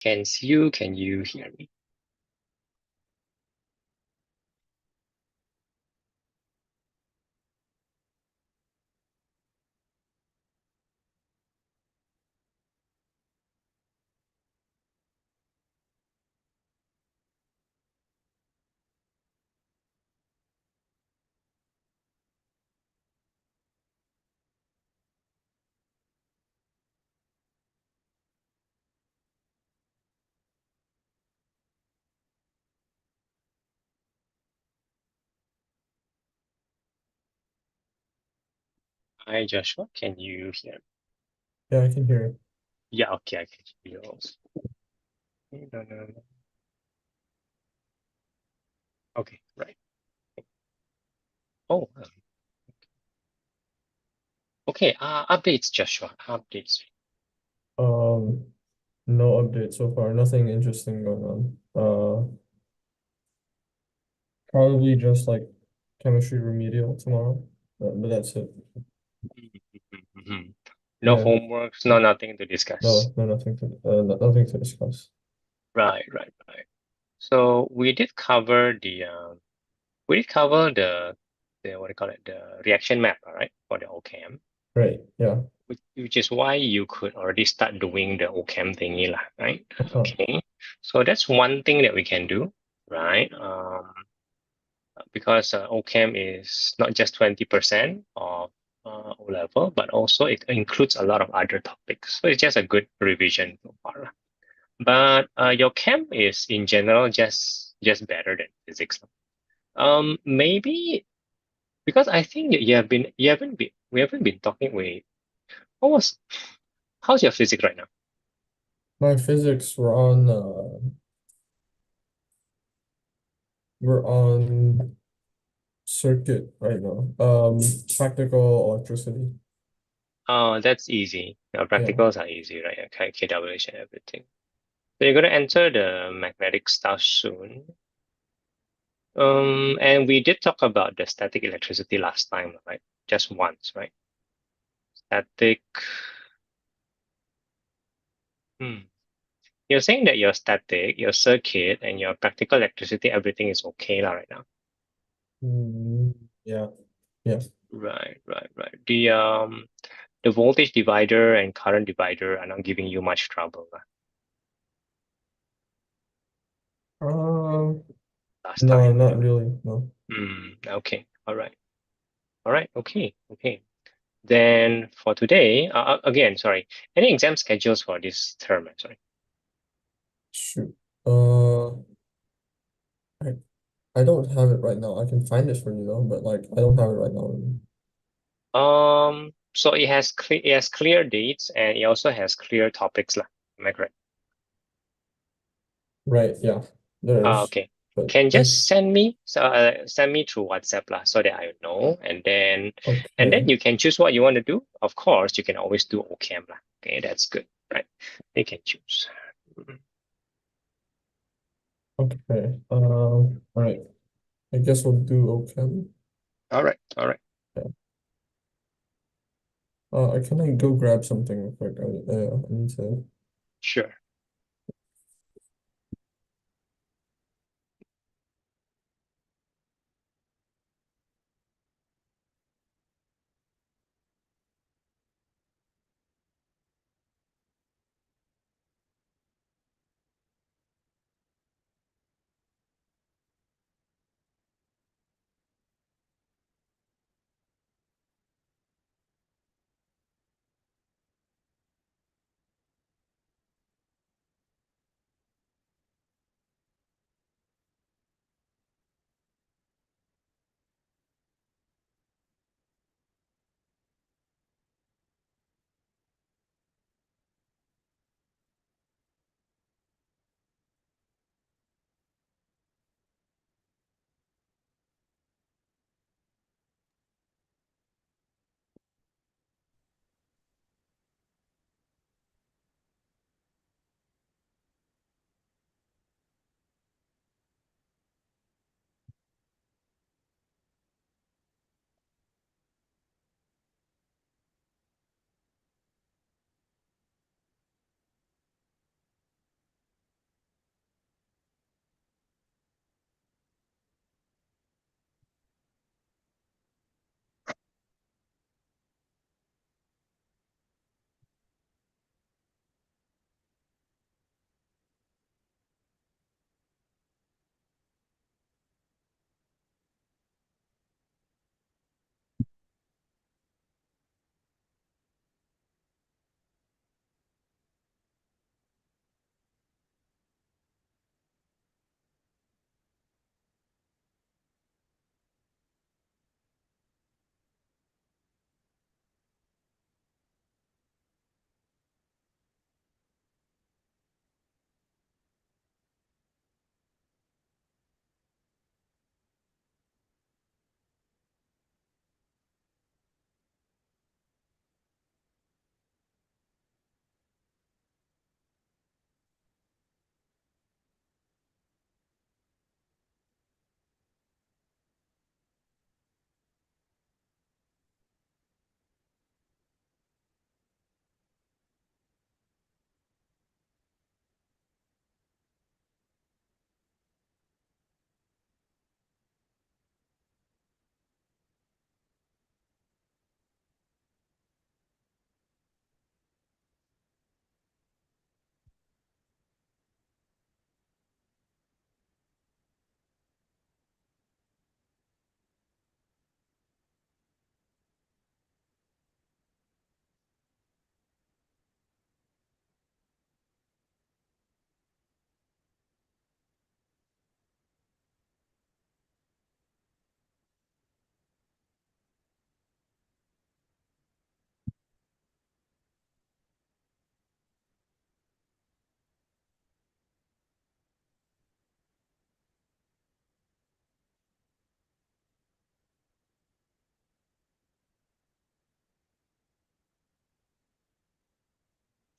Can see you. Can you hear me? Hi, Joshua. Can you hear me? Yeah, I can hear it. Yeah, okay, I can hear you also. No, no, no. Okay, right. Oh, okay. Updates, Joshua. Updates. Um, no update so far. Nothing interesting going on. Probably just like chemistry remedial tomorrow, but that's it. Mhm. No Yeah, homeworks, no nothing to discuss. no, nothing to discuss. Right, right, right. So we did cover the what do you call it, the reaction map, all right, for the OCam, Right. Yeah. which is why you could already start doing the OCam thingy lah, right? Uh-huh. Okay. So that's one thing that we can do, right? Because OChem is not just 20% of O level, but also it includes a lot of other topics. So it's just a good revision so far. But your chem is in general just better than physics. Maybe because I think that we haven't been talking with what was how's your physics right now? My physics, we're on circuit right now. Practical electricity. That's easy. Yeah. Practicals are easy, right? Okay, KWH and everything. So you're gonna enter the magnetic stuff soon. And we did talk about the static electricity last time, right? Just once, right? Static. Hmm. You're saying that your static, your circuit, and your practical electricity, everything is okay lah right now. Mm, yeah. Yeah. Right, right, right. The voltage divider and current divider are not giving you much trouble lah, Um, last no, time. not really. No. Okay. All right. Okay. Okay. Then for today, again, sorry. Any exam schedules for this term? Sorry. Shoot. Uh, I I don't have it right now. I can find it for you though, but like I don't have it right now. So it has clear dates and it also has clear topics lah. Am I correct? Right, yeah, there is. Okay. But Can I just send me through WhatsApp lah so that I know, and then okay, you can choose what you want to do. Of course, you can always do OCam lah. Okay, that's good, right? You can choose. okay. All right. I guess we'll do okay. All right, all right, Yeah. Can I go grab something real quick? I need to. sure.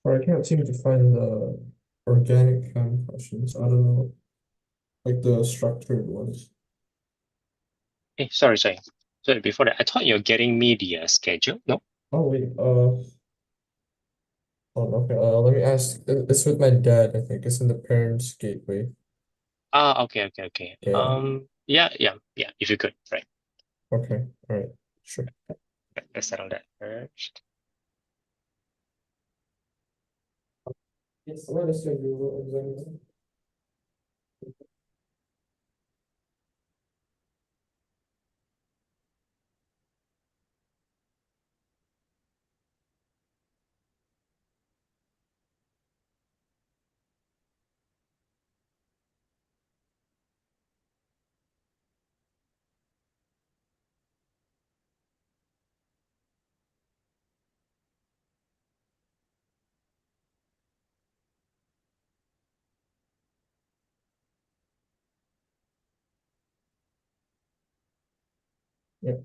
Or I can't seem to find the organic chem questions. I don't know, like the structured ones. Sorry. Sorry, before that, I thought you're getting me the schedule. No? Oh wait, oh okay. Let me ask. It's with my dad, I think. It's in the parents' gateway. Ah, okay. Yeah. Yeah. If you could, right. Okay. All right. Sure. Right, let's settle that first. Yes. What is your Google exam? Yeah.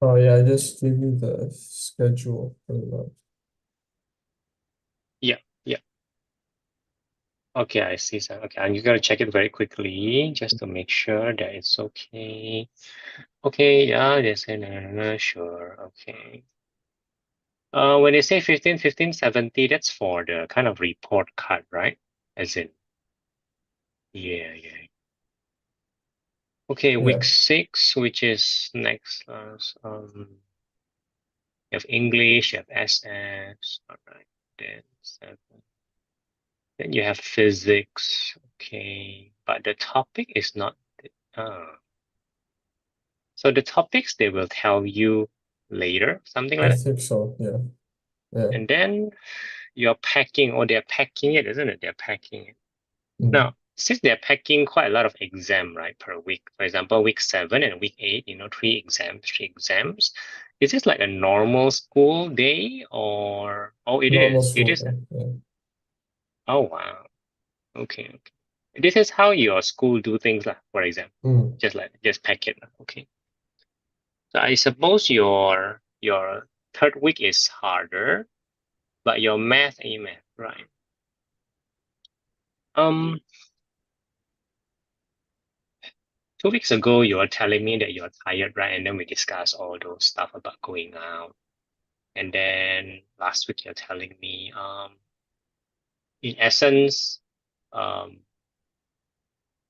Oh yeah, I just gave you the schedule for the month. Yeah, yeah. Okay, I see. So, okay, I'm just gonna check it very quickly just to make sure that it's okay. Okay, yeah, they say no, sure. Okay. When they say 15, 70, that's for the kind of report card, right? As in, yeah. Okay, week Yeah. 6, which is next class. You have English, you have SS. All right, then 7. Then you have physics. Okay, but the topic is not. Uh, so the topics they will tell you later, something I like that. think so. Yeah. Yeah. And then you're packing, or they're packing it, isn't it? They're packing it. Mm. Now, since they're packing quite a lot of exam, right, per week. For example, week 7 and week 8, 3 exams. Is this like a normal school day, or oh, it Normal is. It school is. day. Yeah. Oh wow. Okay. This is how your school do things, lah, for example. Mm. Just pack it, lah. Okay. So I suppose your third week is harder, but your math, A math, right? Um, 2 weeks ago you were telling me that you're tired, right? And then we discussed all those stuff about going out. And then last week you're telling me, in essence, um,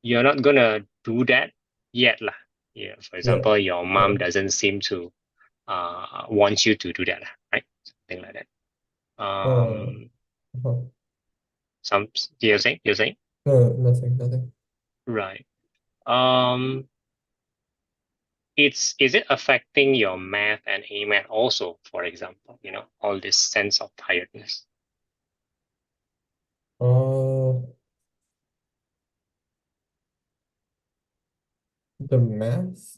you're not gonna do that yet, lah. Yeah. For Yeah. example, your Yeah. mom doesn't seem to want you to do that, right? Something like that. Uh, Um, uh some you're saying, No, nothing, nothing. right? Um, is it affecting your math and A math also, for example, all this sense of tiredness? Uh, the math.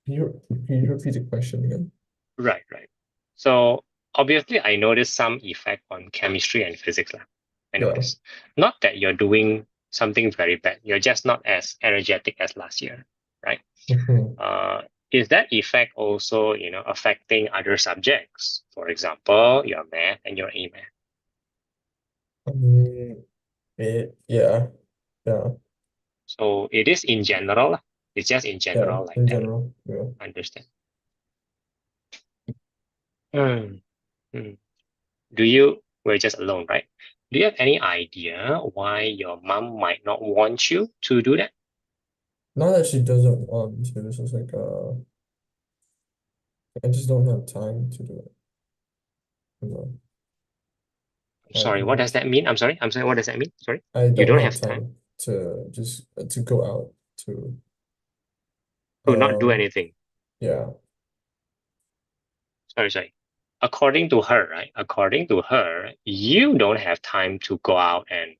Can you repeat the question again? Right. So obviously, I noticed some effect on chemistry and physics, lah. I Yeah. noticed. Not that you're doing something very bad. You're just not as energetic as last year, right? Mhm. Uh, is that effect also, affecting other subjects? For example, your math and your A math. Um, yeah. Yeah. So it is in general, lah. It's just in Yeah. general like In that. general. Yeah. Understand? Hmm. Hmm. Do you, we're just alone, right? Do you have any idea why your mom might not want you to do that? Not that she doesn't want me to. This is like I just don't have time to do it. You know, I Sorry, what does can't. that mean? I'm sorry, what does that mean? Sorry, I you don't don't have have time time to just to go out to to not do um anything. yeah. Sorry. according to her, right? According to her, you don't have time to go out and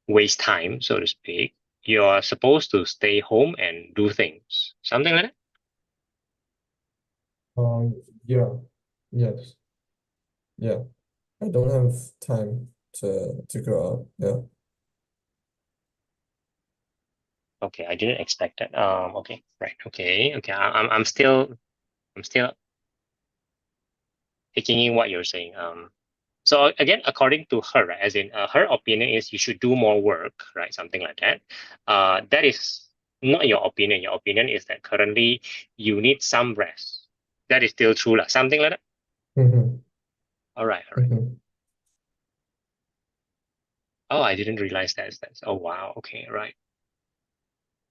waste time, so to speak. You're supposed to stay home and do things, something like that. Um, yeah, yes, yeah. I don't have time to go out. Yeah. Okay, I didn't expect that. Okay, right. Okay, okay. I'm still taking in what you're saying. So again, according to her, right, as in her opinion is you should do more work, right? Something like that. That is not your opinion. Your opinion is that currently you need some rest. That is still true, lah. Something like that. Mm-hmm. All right, all right. Mm-hmm. Oh, I didn't realize that. That's oh wow. Okay, right.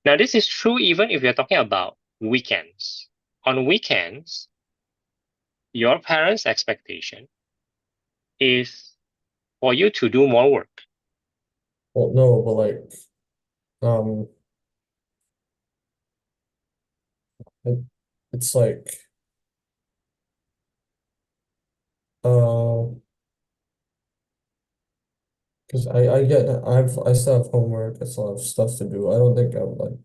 Now this is true even if you're talking about weekends. On weekends, your parents' expectation is for you to do more work. Well, no, but like, um, it, it's like, uh, because I still have homework. I still have stuff to do. I don't think I have like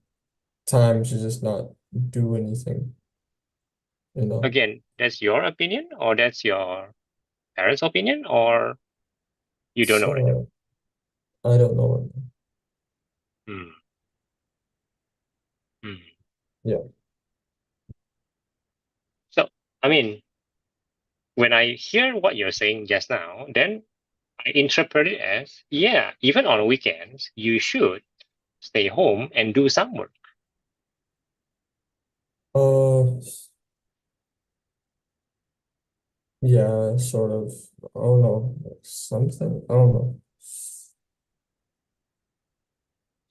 time to just not do anything, you know. Again, that's your opinion, or that's your parents' opinion, or you don't know right now. So I don't know. Hmm. Hmm. Yeah. So, I mean, when I hear what you're saying just now, then I interpret it as, yeah, even on weekends, you should stay home and do some work. Uh, yeah, sort of. I don't know. Like something. I don't know.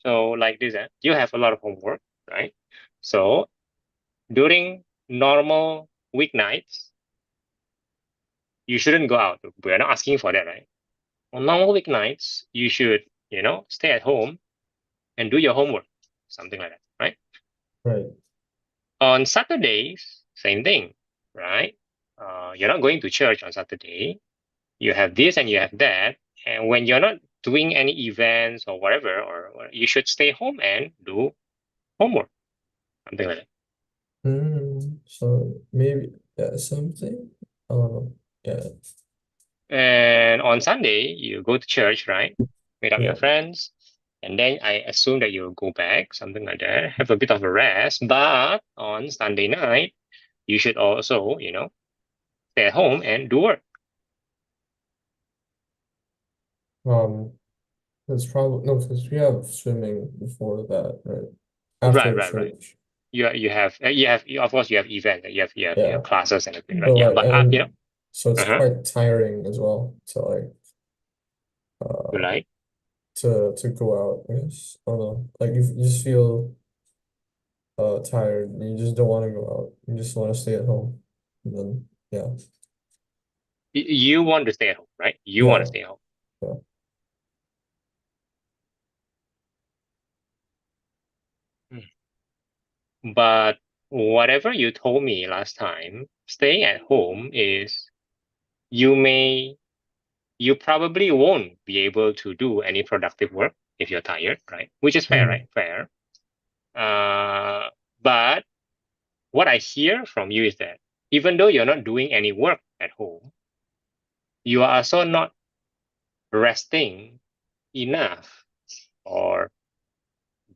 So, like this, you have a lot of homework, right? So, during normal weeknights, you shouldn't go out. We're not asking for that, right? On normal weeknights, you should, stay at home and do your homework, something like that, right? Right. On Saturdays, same thing, right? You're not going to church on Saturday. You have this and you have that. And when you're not doing any events or whatever, or you should stay home and do homework, something like that. So maybe yeah, something. I don't know. Yeah. And on Sunday, you go to church, right? Meet up your Yeah. friends. And then I assume that you'll go back, something like that, have a bit of a rest. But on Sunday night, you should also, stay at home and do work. Um, it's probably no, because we have swimming before that, right? Right, After right, right. church. Of course you have events, you have Yeah. classes and everything, right? But Yeah, like but and so it's uh-huh, quite tiring as well to like you uh like to go out, I guess. I don't know. Like you just feel tired and you just don't want to go out. You just want to stay at home. And then yeah. you want to stay at home, right? You want to Yeah. stay at home. Yeah. But whatever you told me last time, staying at home is you may you probably won't be able to do any productive work if you're tired, right? Which is fair, Mm-hmm. right? Fair. But what I hear from you is that even though you're not doing any work at home, you are also not resting enough or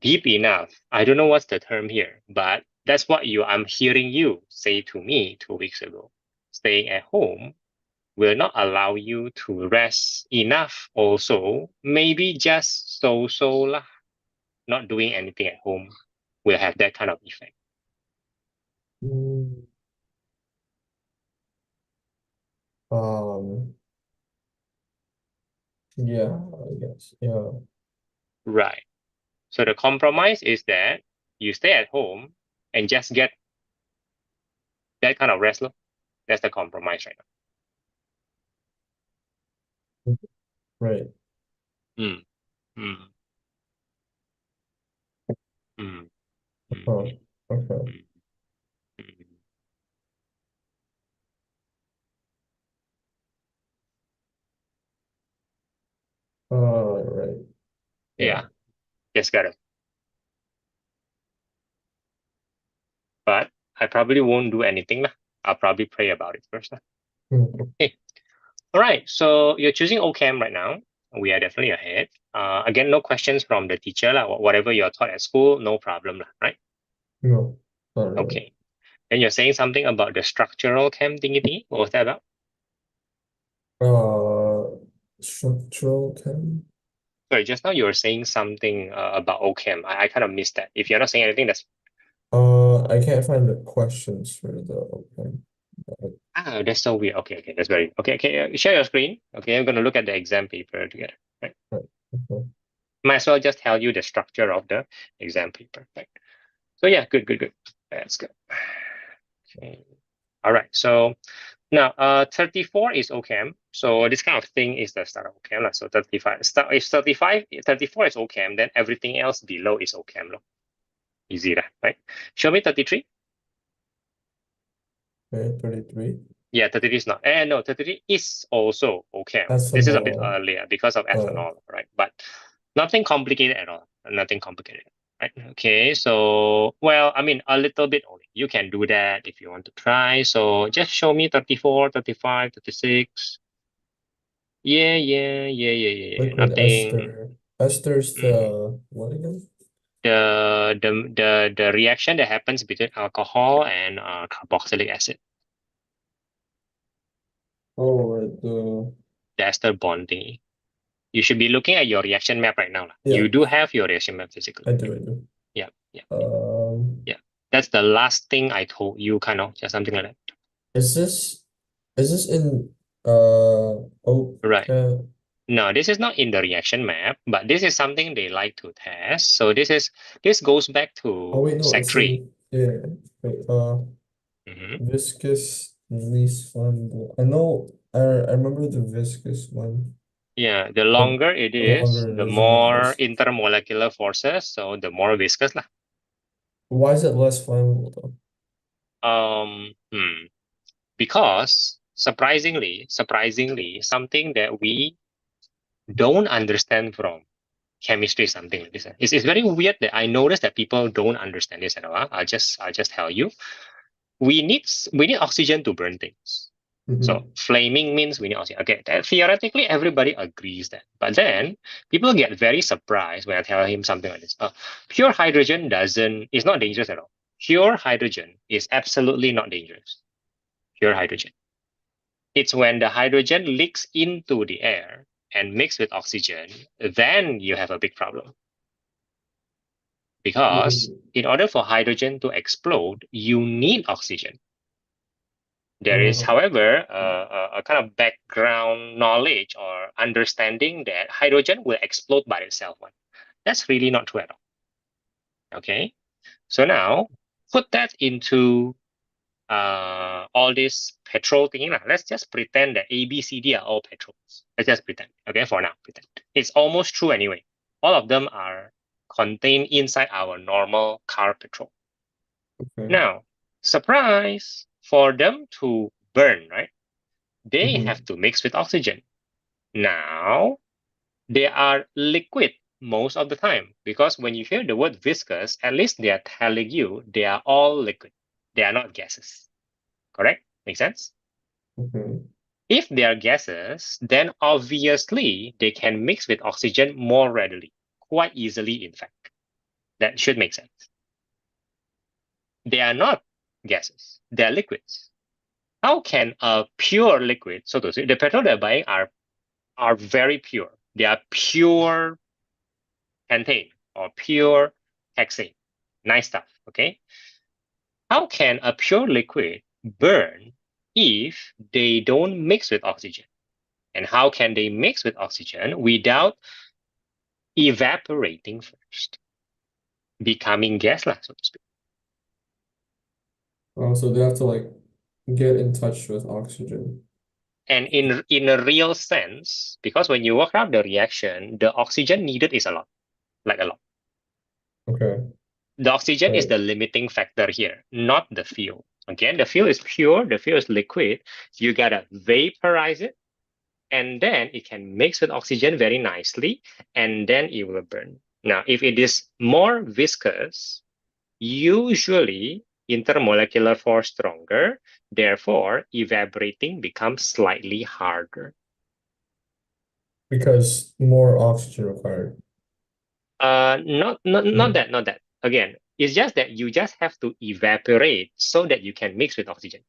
deep enough. I don't know what's the term here, but that's what I'm hearing you say to me 2 weeks ago. Staying at home will not allow you to rest enough also. Maybe just so lah. Not doing anything at home will have that kind of effect. Mm, Um, yeah, I guess. Yeah. Right. So the compromise is that you stay at home and just get that kind of rest. Look. That's the compromise right Right. now. Mm, mm, mm, Huh. mm, Okay. mm, mm. Right. Yeah. Yeah, just got it. But I probably won't do anything lah. I'll probably pray about it first lah. Hmm. Okay. All right. So you're choosing OChem right now. We are definitely ahead. Again, no questions from the teacher lah. Whatever you're taught at school, no problem lah. Right? No, not really. Okay. Then you're saying something about the structural chem thingy thingy. What was that about? Uh, Structural chem. Sorry, just now you were saying something about OChem. I kind of missed that. If you're not saying anything, that's I can't find the questions for the okay. that's so weird. Okay, okay, that's very okay. Okay, share your screen. Okay, I'm gonna look at the exam paper together. Right. Right. Okay. Might as well just tell you the structure of the exam paper. Right. So yeah, good, good, good. That's good. Okay. All right. So now, 34 is OChem. So this kind of thing is the start of OChem. So 35. If 34 is OChem, then everything else below is OChem. Easy, right? Show me 33. Okay, 33. Yeah, 33 is not. No, 33 is also OChem. This is a bit Ethanol. earlier because of Uh, ethanol, right? But nothing complicated at all. Nothing complicated, right? Okay, so, well, I mean, a little bit only. You can do that if you want to try. So just show me 34, 35, 36. Yeah, yeah, yeah, yeah, yeah, yeah. Liquid Nothing. ester. Ester's Mhm. the what again? The reaction that happens between alcohol and carboxylic acid, Oh, right, the the ester bonding. You should be looking at your reaction map right now. yeah, You do have your reaction map physically. I do. Yeah, yeah, Um, yeah. That's the last thing I told you, kind of, just something like that. is this in Right. okay. No, this is not in the reaction map, but this is something they like to test. So this goes back Oh to wait, no, Sec it's 3. in yeah. Wait, Hmm. viscous least flammable. I know I remember the viscous one, Yeah, the but longer it the is, longer it the is, the more more less. intermolecular forces, so the more viscous lah. Why is it less flammable though? Um, hmm. Because surprisingly, something that we don't understand from chemistry is something like this. It's very weird that I notice that people don't understand this at all. I'll just tell you. We need oxygen to burn things. So Hmm. flaming means we need oxygen. Okay, that theoretically everybody agrees that. But then people get very surprised when I tell him something like this. Pure hydrogen doesn't is not dangerous at all. Pure hydrogen is absolutely not dangerous. Pure hydrogen. It's when the hydrogen leaks into the air and mix with oxygen, then you have a big problem. Because in order for hydrogen to explode, you need oxygen. There is, Uh, however, a kind of background knowledge or understanding that hydrogen will explode by itself. That's really not true at all. Okay, so now put that into all this petrol thing. Let's just pretend that A, B, C, D are all petrols. Let's just pretend. Okay, for now, pretend. It's almost true anyway. All of them are contained inside our normal car petrol. okay. Now, surprise, for them to burn, right? They have Hmm. to mix with oxygen. Now, they are liquid most of the time because when you hear the word viscous, at least they are telling you they are all liquid. They are not gases. Correct? Make sense? Okay. If they are gases, then obviously they can mix with oxygen more readily, quite easily, in fact. That should make sense. They are not gases, they are liquids. How can a pure liquid, so to say, the petrol they're buying are very pure. They are pure pentane or pure hexane. Nice stuff, okay? How can a pure liquid burn if they don't mix with oxygen? And how can they mix with oxygen without evaporating first, becoming gas, lah, so to speak? Oh, so they have to like get in touch with oxygen. And in a real sense, because when you work out the reaction, the oxygen needed is a lot, like a lot. Okay. The oxygen is Right. the limiting factor here, not the fuel. Again, the fuel is pure, the fuel is liquid. You gotta vaporize it, and then it can mix with oxygen very nicely, and then it will burn. Now, if it is more viscous, usually intermolecular force stronger, therefore evaporating becomes slightly harder. Because more oxygen required. Not No. that, not that. Again, it's just that you just have to evaporate so that you can mix with oxygen.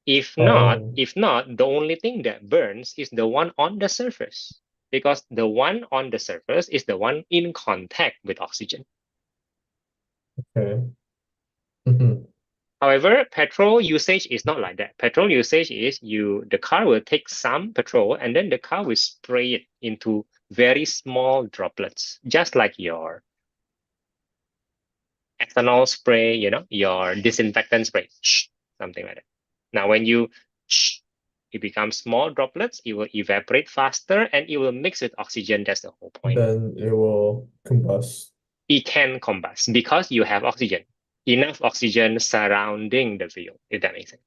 Oh, If not, the only thing that burns is the one on the surface, because the one on the surface is the one in contact with oxygen. okay. Hmm. However, petrol usage is not like that. Petrol usage is the car will take some petrol and then the car will spray it into very small droplets, just like your ethanol spray, your disinfectant spray, something like that. Now, when you it becomes small droplets, it will evaporate faster and it will mix with oxygen. That's the whole point. Then it will combust. It can combust because you have oxygen, enough oxygen surrounding the fuel, if that makes sense.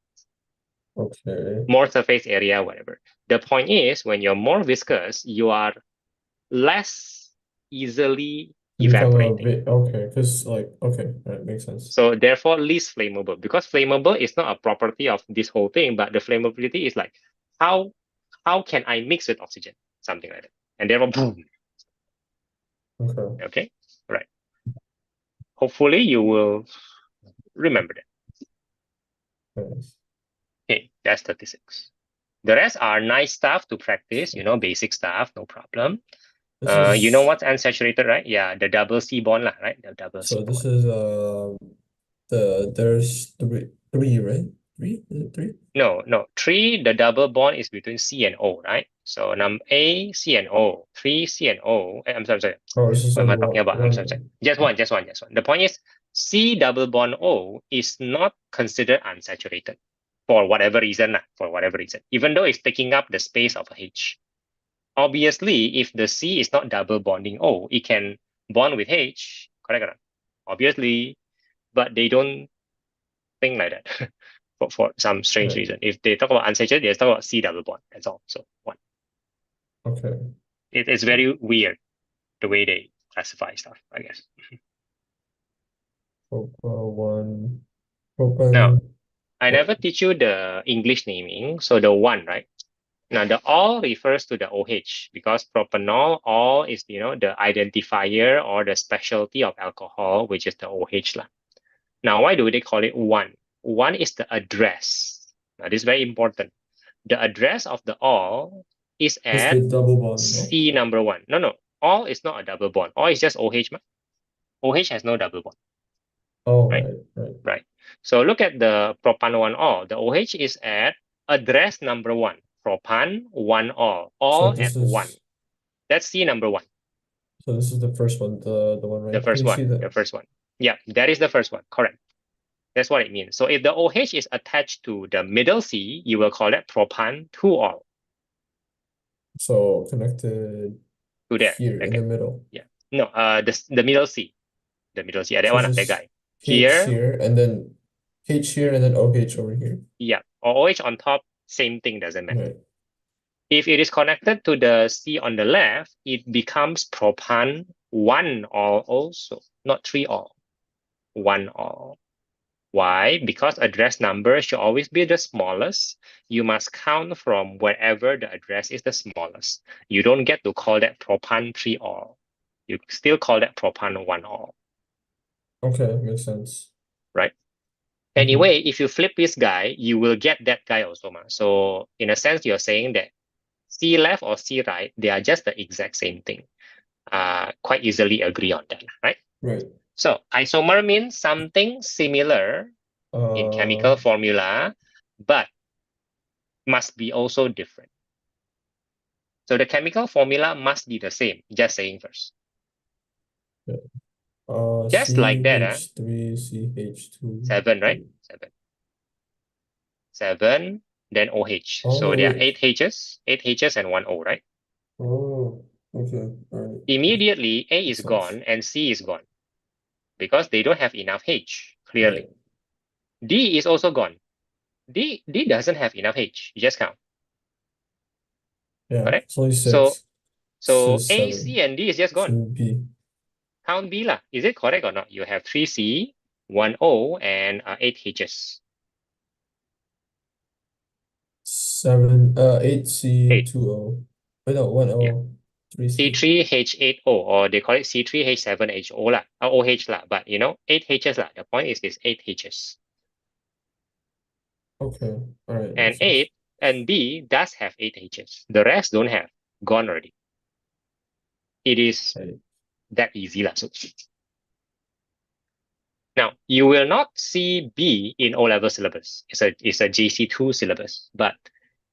Okay. More surface area, whatever. The point is, when you're more viscous, you are less easily You become a evaporating. bit okay, because like okay, that makes sense. So therefore, least flammable, because flammable is not a property of this whole thing, but the flammability is like how how can I mix with oxygen, something like that, and therefore boom. Okay. Okay, right. Hopefully you will remember that. Nice. Okay, that's 36. The rest are nice stuff to practice, basic stuff, no problem. This You know is what's unsaturated, right? Yeah, the double C bond, lah, right? The double so C this bond. is there's three, right? Three? Is it three? No, no. Three, the double bond is between C and O, right? So number A, C and O. Three, C and O. I'm sorry. Oh, this is What am only I talking about? I'm sorry. one. Just one, just one, just one. The point is C double bond O is not considered unsaturated for whatever reason, for whatever reason, even though it's taking up the space of a H. Obviously, if the C is not double bonding O, it can bond with H, correct or not? Obviously, but they don't think like that for some strange Right. reason. If they talk about unsaturated, they talk about C double bond. That's all. So one. Okay. It's very weird the way they classify stuff, I guess. Propane one. Now, Propane. I What? never teach you the English naming. So the one, right? Now the all refers to the OH because propanol all is the identifier or the specialty of alcohol, which is the OH lah. Now why do they call it one? One is the address. Now this is very important. The address of the all is It's the at double bond, no? C number one. No, no, all is not a double bond. All is just OH. OH has no double bond, Oh, right? right. Right. So look at the propan one all. The OH is at address number one. Propan one So all this at one. is That's C number one, so this is the first one, the one, the right? Can first you one, see the that? first one. Yeah, that is the first one. Correct. That's what it means. So if the OH is attached to the middle C, you will call it propan two all So connected to there. here in Okay. the middle. Yeah. No, the middle C. The middle C. Yeah, that So one, it's that just guy. H Here, here and then H here and then OH over here. yeah. Or OH on top, same thing, doesn't matter. Right. If it is connected to the C on the left, it becomes propan one all also, not three all, one all. Why? Because address number should always be the smallest. You must count from wherever the address is the smallest. You don't get to call that propan three all. You still call that propan one all, Okay, makes sense. right? Hmm. Anyway, if you flip this guy, you will get that guy also. So in a sense, you're saying that C left or C right, they are just the exact same thing. Quite easily agree on that, right? Right. So isomer means something similar in Uh, chemical formula, but must be also different. So the chemical formula must be the same, just saying first. yeah. Just like that, CH3, CH2, seven, right? 3. Seven. Seven, then OH. So Oh, there are wait. eight H's and one O, right? Oh, okay. All right. Immediately A Makes is sense. gone and C is gone because they don't have enough H, Right. clearly. D is also gone. D doesn't have enough H. You just count. Yeah, correct? it's only So six. so This is A, C, seven. and D is just gone. So B. Count B lah. Is it correct or not? You have 3C, 1O, and 8Hs. 8C, 8. 2O. Wait, no, Yeah. 1O, 3C. C3H8O, or they call it C3H7HO lah, or OH lah. But 8Hs lah. The point is 8Hs. Okay, all right, And makes sense. 8 and B does have 8Hs. The rest don't have. Gone already. It is Right. that easy lah. So now you will not see B in O-level syllabus. It's a JC2 syllabus, but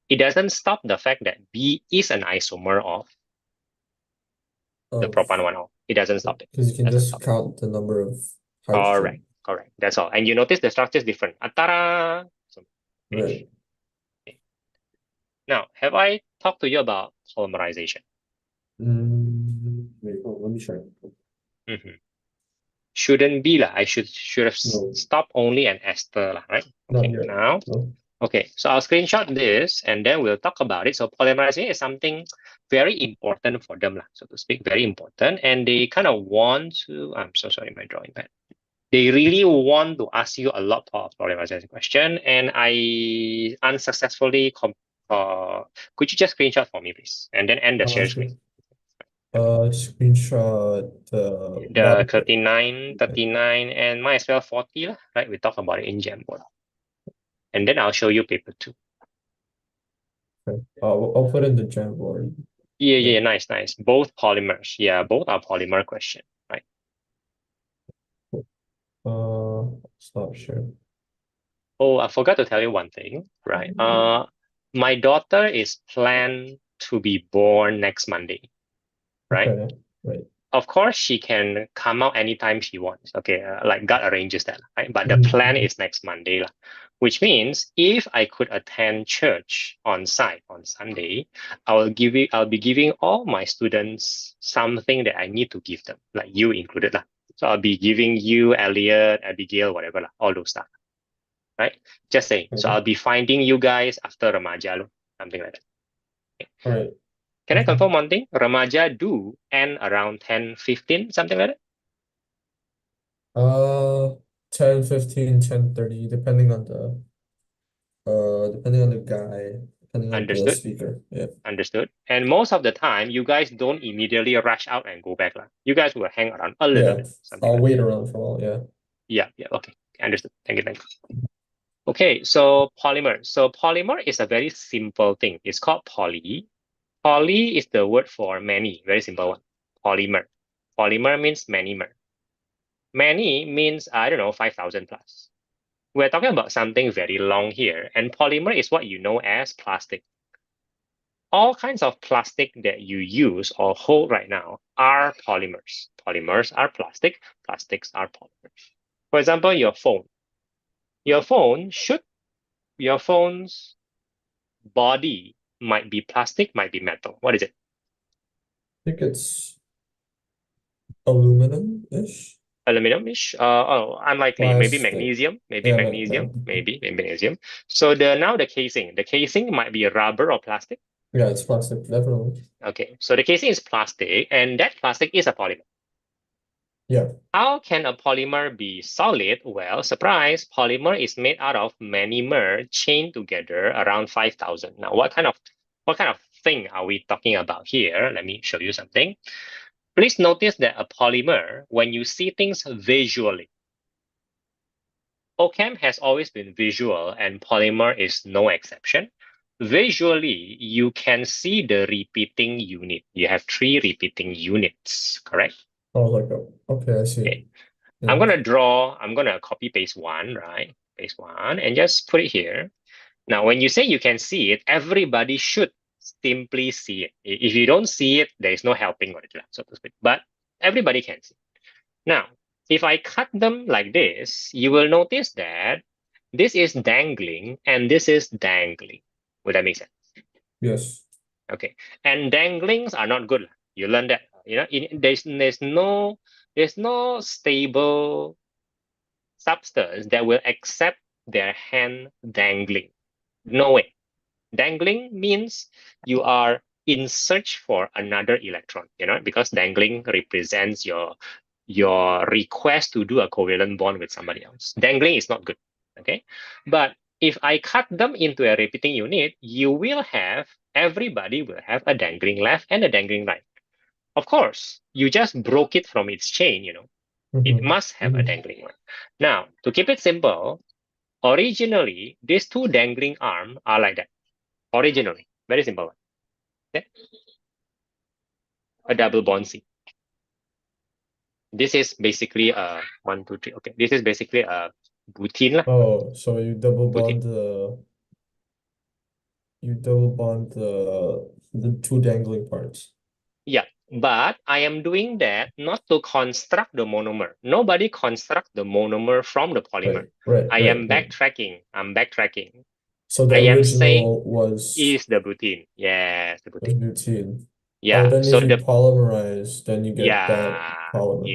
it doesn't stop the fact that B is an isomer of the Of propan 1O. It doesn't stop it. because you can Doesn't just stop. count the number of Correct. hydrogen. Correct. That's all. And you notice the structure is different. Atara. So finish. Right. Okay. Now, have I talked to you about polymerization? Wait, let me check. Mhm. Shouldn't be lah. I should have No, stopped only an ester lah, right? not Okay. yet. Now, No. okay. So I'll screenshot this and then we'll talk about it. So polymerization is something very important for them lah, so to speak, very important. And they kind of want to. I'm so sorry, my drawing pad. They really want to ask you a lot of polarization question, and I unsuccessfully could you just screenshot for me, please, and then end the share screen. Sure. Okay. Screenshot the The bottom. 39, 39, and might as well 40, lah, right? We talk about it in Jamboard. And then I'll show you paper 2. Okay. I'll put in the Jamboard. Yeah, Yeah. yeah, nice, nice. Both polymers. Yeah, both are polymer question, right? Stop share. Oh, I forgot to tell you one thing, right? My daughter is planned to be born next Monday, right? Okay. Right. Of course, she can come out anytime she wants. Okay, like God arranges that, right? But the plan Mhm. is next Monday, lah. Which means if I could attend church on site on Sunday, I'll be giving all my students something that I need to give them, like you included, lah. So I'll be giving you, Elliot, Abigail, whatever, lah, all those stuff, right? Just saying. So Okay. I'll be finding you guys after Ramaja, lor, something like that. Okay. All right. Can I Okay. confirm one thing? Ramaja do end around 10:15, something like that? Uh, 10, 15, 10:30, depending on the guy, depending on the Understood. speaker. Yeah. Understood. And most of the time, you guys don't immediately rush out and go back, lah. You guys will hang around a little Yeah. bit, something I'll like that. wait around for all. Yeah. Yeah, yeah, okay. Understood. Thank you, thank you. Okay, so polymer. So polymer is a very simple thing. It's called poly. Poly is the word for many, very simple one. Polymer. Polymer means manymer. Many means, I don't know, 5,000 plus. We're talking about something very long here, and polymer is what you know as plastic. All kinds of plastic that you use or hold right now are polymers. Polymers are plastic, plastics are polymers. For example, your phone. Your phone should, your phone's body might be plastic, might be metal. What is it? I think it's aluminum-ish. Aluminum-ish? Oh, unlikely. Maybe Plastic. magnesium. Maybe Yeah, magnesium. Maybe magnesium. So now the casing. The casing might be rubber or plastic. yeah, it's plastic, definitely. Okay, so the casing is plastic, and that plastic is a polymer. Yeah. How can a polymer be solid? Well, surprise, polymer is made out of monomer chained together around 5,000. Now, what kind of thing are we talking about here? Let me show you something. Please notice that a polymer, when you see things visually, OChem has always been visual and polymer is no exception. Visually, you can see the repeating unit. You have 3 repeating units, correct? I was like, oh, okay, I see it. Okay. Yeah. I'm gonna copy paste one, right? Paste one and just put it here. Now, when you say you can see it, everybody should simply see it. If you don't see it, there is no helping on it, so to speak. But everybody can see. Now, if I cut them like this, you will notice that this is dangling and this is dangling. Would that make sense? Yes. Okay. And danglings are not good. You learn that. There's no stable substance that will accept their hand dangling. No way. Dangling means you are in search for another electron, because dangling represents your request to do a covalent bond with somebody else. Dangling is not good, okay? But if I cut them into a repeating unit, everybody will have a dangling left and a dangling right. Of course, you just broke it from its chain, It Mm-hmm. must have a Mm-hmm. dangling one. Now, to keep it simple, originally, these two dangling arms are like that. Originally, very simple one. Okay? A double bond C. This is basically a one, two, three. Okay, this is basically a butene lah. Oh, so Butene. you double bond the two dangling parts. Yeah, but I am doing that not to construct the monomer. Nobody construct the monomer from the Right, polymer. right, I right, am right. backtracking. I'm backtracking. So the I am saying original was is the butene. Yes, the was butene. butene. Oh, Yeah. then if So you polymerize, then you get that yeah, polymer.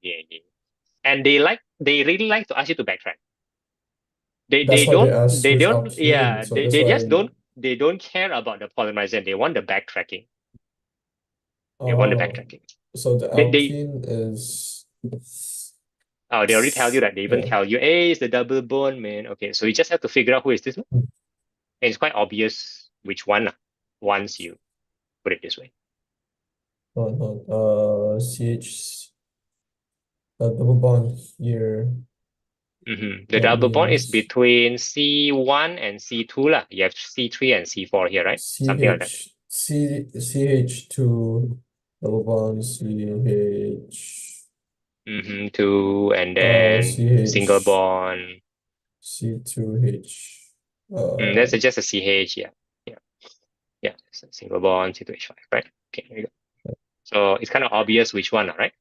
yeah. And they really like to ask you to backtrack. That's why they asked which alkene. Yeah, So that's they why, just don't care about the polymerization. They want the backtracking. They want the oh, backtracking. so the They alkene is, Oh, they already tell you that. They even yeah. tell you, hey, it's the double bond, man. Okay, so you just have to figure out who is this one. And it's quite obvious which one once you put it this way. Hold on. CH, double bond here. The That double bond is means between C1 and C2 lah. You have C3 and C4 here, right? Something like that. CH2 double bond CH, Two, and then single CH, bond. C2H. That's just a CH, yeah. Yeah. Yeah. So single bond, C2H5, right? Okay, here you go. So it's kind of obvious which one, right?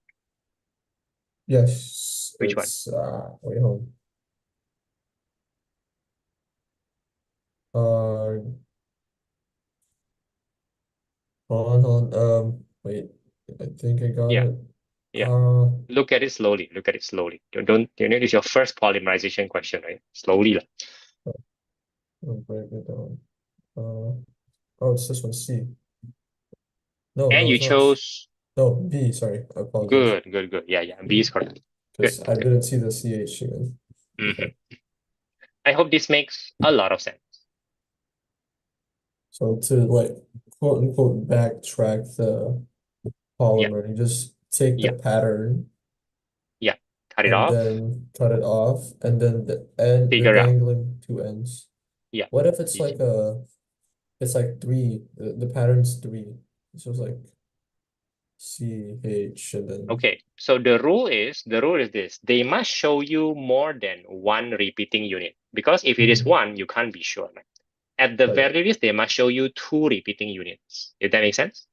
Yes, Which one? it's wait, hold on. Hold on. Wait, I think I got Yeah, it. yeah. Uh, Look at it slowly. Look at it slowly. It's your first polymerization question, right? Slowly. Lah. I'll break it down. Uh, oh, it's this one, C. No, And no, you it's not. chose No, B, sorry. I apologize. good, good, good. Yeah, B B, is correct. Good, because I good. didn't see the CH even. hmm I hope this makes a lot of sense. So to like quote unquote backtrack the Yeah, polymer, you just take the yeah, pattern yeah. Cut it and off. then cut it off, and then the Figure out. dangling two ends. Yeah. What if it's Easy. like it's like three, the pattern's three. So it's like CH and then Okay. So the rule is this. They must show you more than one repeating unit because if it is mhm, one, you can't be sure. Man. At the right, very least, they must show you two repeating units. If that makes sense.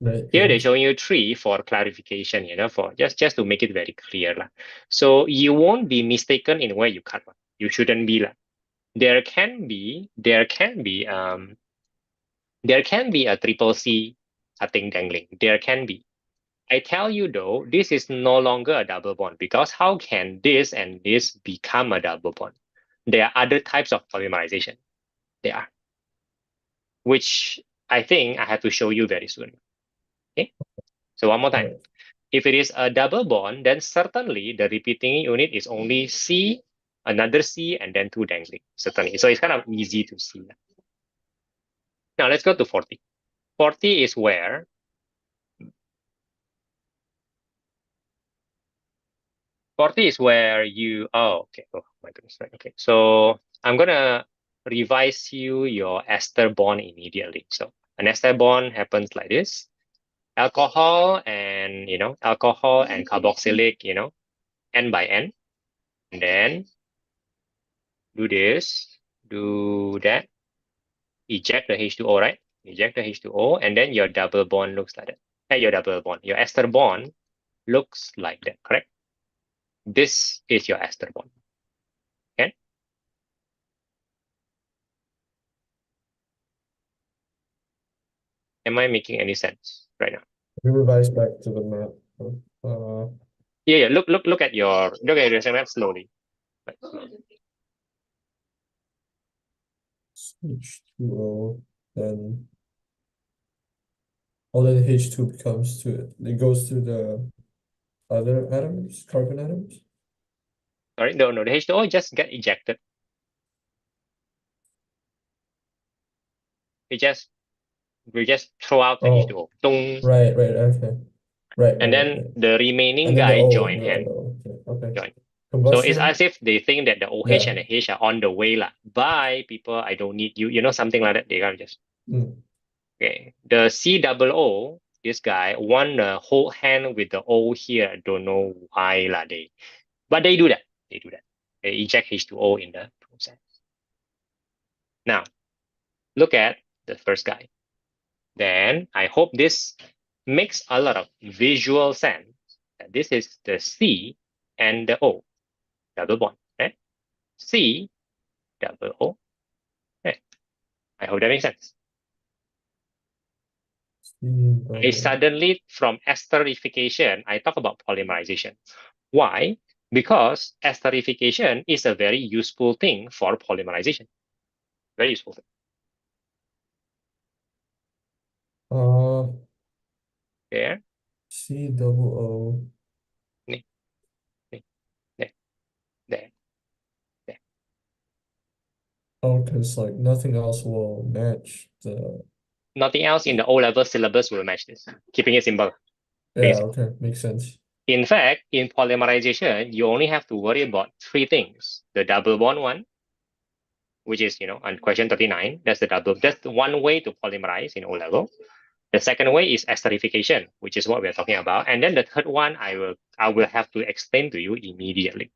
right, Here yeah, they're showing you three for clarification, for just to make it very clear. Lah. So you won't be mistaken in where you cut one. You shouldn't be. Lah. There can be there can be there can be a triple C cutting dangling. There can be. I tell you though, this is no longer a double bond because how can this and this become a double bond? There are other types of polymerization. There are, which I think I have to show you very soon. Okay. So one more time. right. If it is a double bond, then certainly the repeating unit is only C, another C, and then two dangling. Certainly. So it's kind of easy to see. Now let's go to 40. 40 is where 40 is where you okay. Oh my goodness. Right. Okay. So I'm gonna revise your ester bond immediately. So an ester bond happens like this. Alcohol and carboxylic, N by N. And then do this, do that, eject the H2O, right? Eject the H2O, and then your double bond looks like that. Your double bond, your ester bond looks like that, correct? This is your ester bond, okay? Am I making any sense right now? We revise back to the map. Uh, Yeah. Look at your map slowly. Right, slowly. H2O, then Oh, then H2 becomes to it goes to the other atoms, carbon atoms. Sorry, no, the H2O just get ejected. It just we just throw out the Oh, H2O. Dong. right, okay. And then Right. the And remaining then the guy O, join hand. okay. Join. So it's Combustion? as if they think that the OH Yeah. and the H are on the way. Lah. Bye, people, I don't need you. You know, something like that. They kind of just Mm. okay. The COO, this guy, want to hold hand with the O here. I don't know why lah but they do that. They do that. They eject H2O in the process. Now, look at the first guy. Then I hope this makes a lot of visual sense. That this is the C and the O, double bond, right? C double O. Right? I hope that makes sense. I C suddenly, from esterification, I talk about polymerization. Why? Because esterification is a very useful thing for polymerization. Very useful thing. There, C double O. there, there, there, there. Oh, because like nothing else will match the. Nothing else in the O-level syllabus will match this. Keeping it simple, Yeah, basically. okay, makes sense. In fact, in polymerization, you only have to worry about three things. The double bond one, which is, on question 39, that's the one way to polymerize in O-level. The second way is esterification, which is what we're talking about. And then the third one, I will have to explain to you immediately.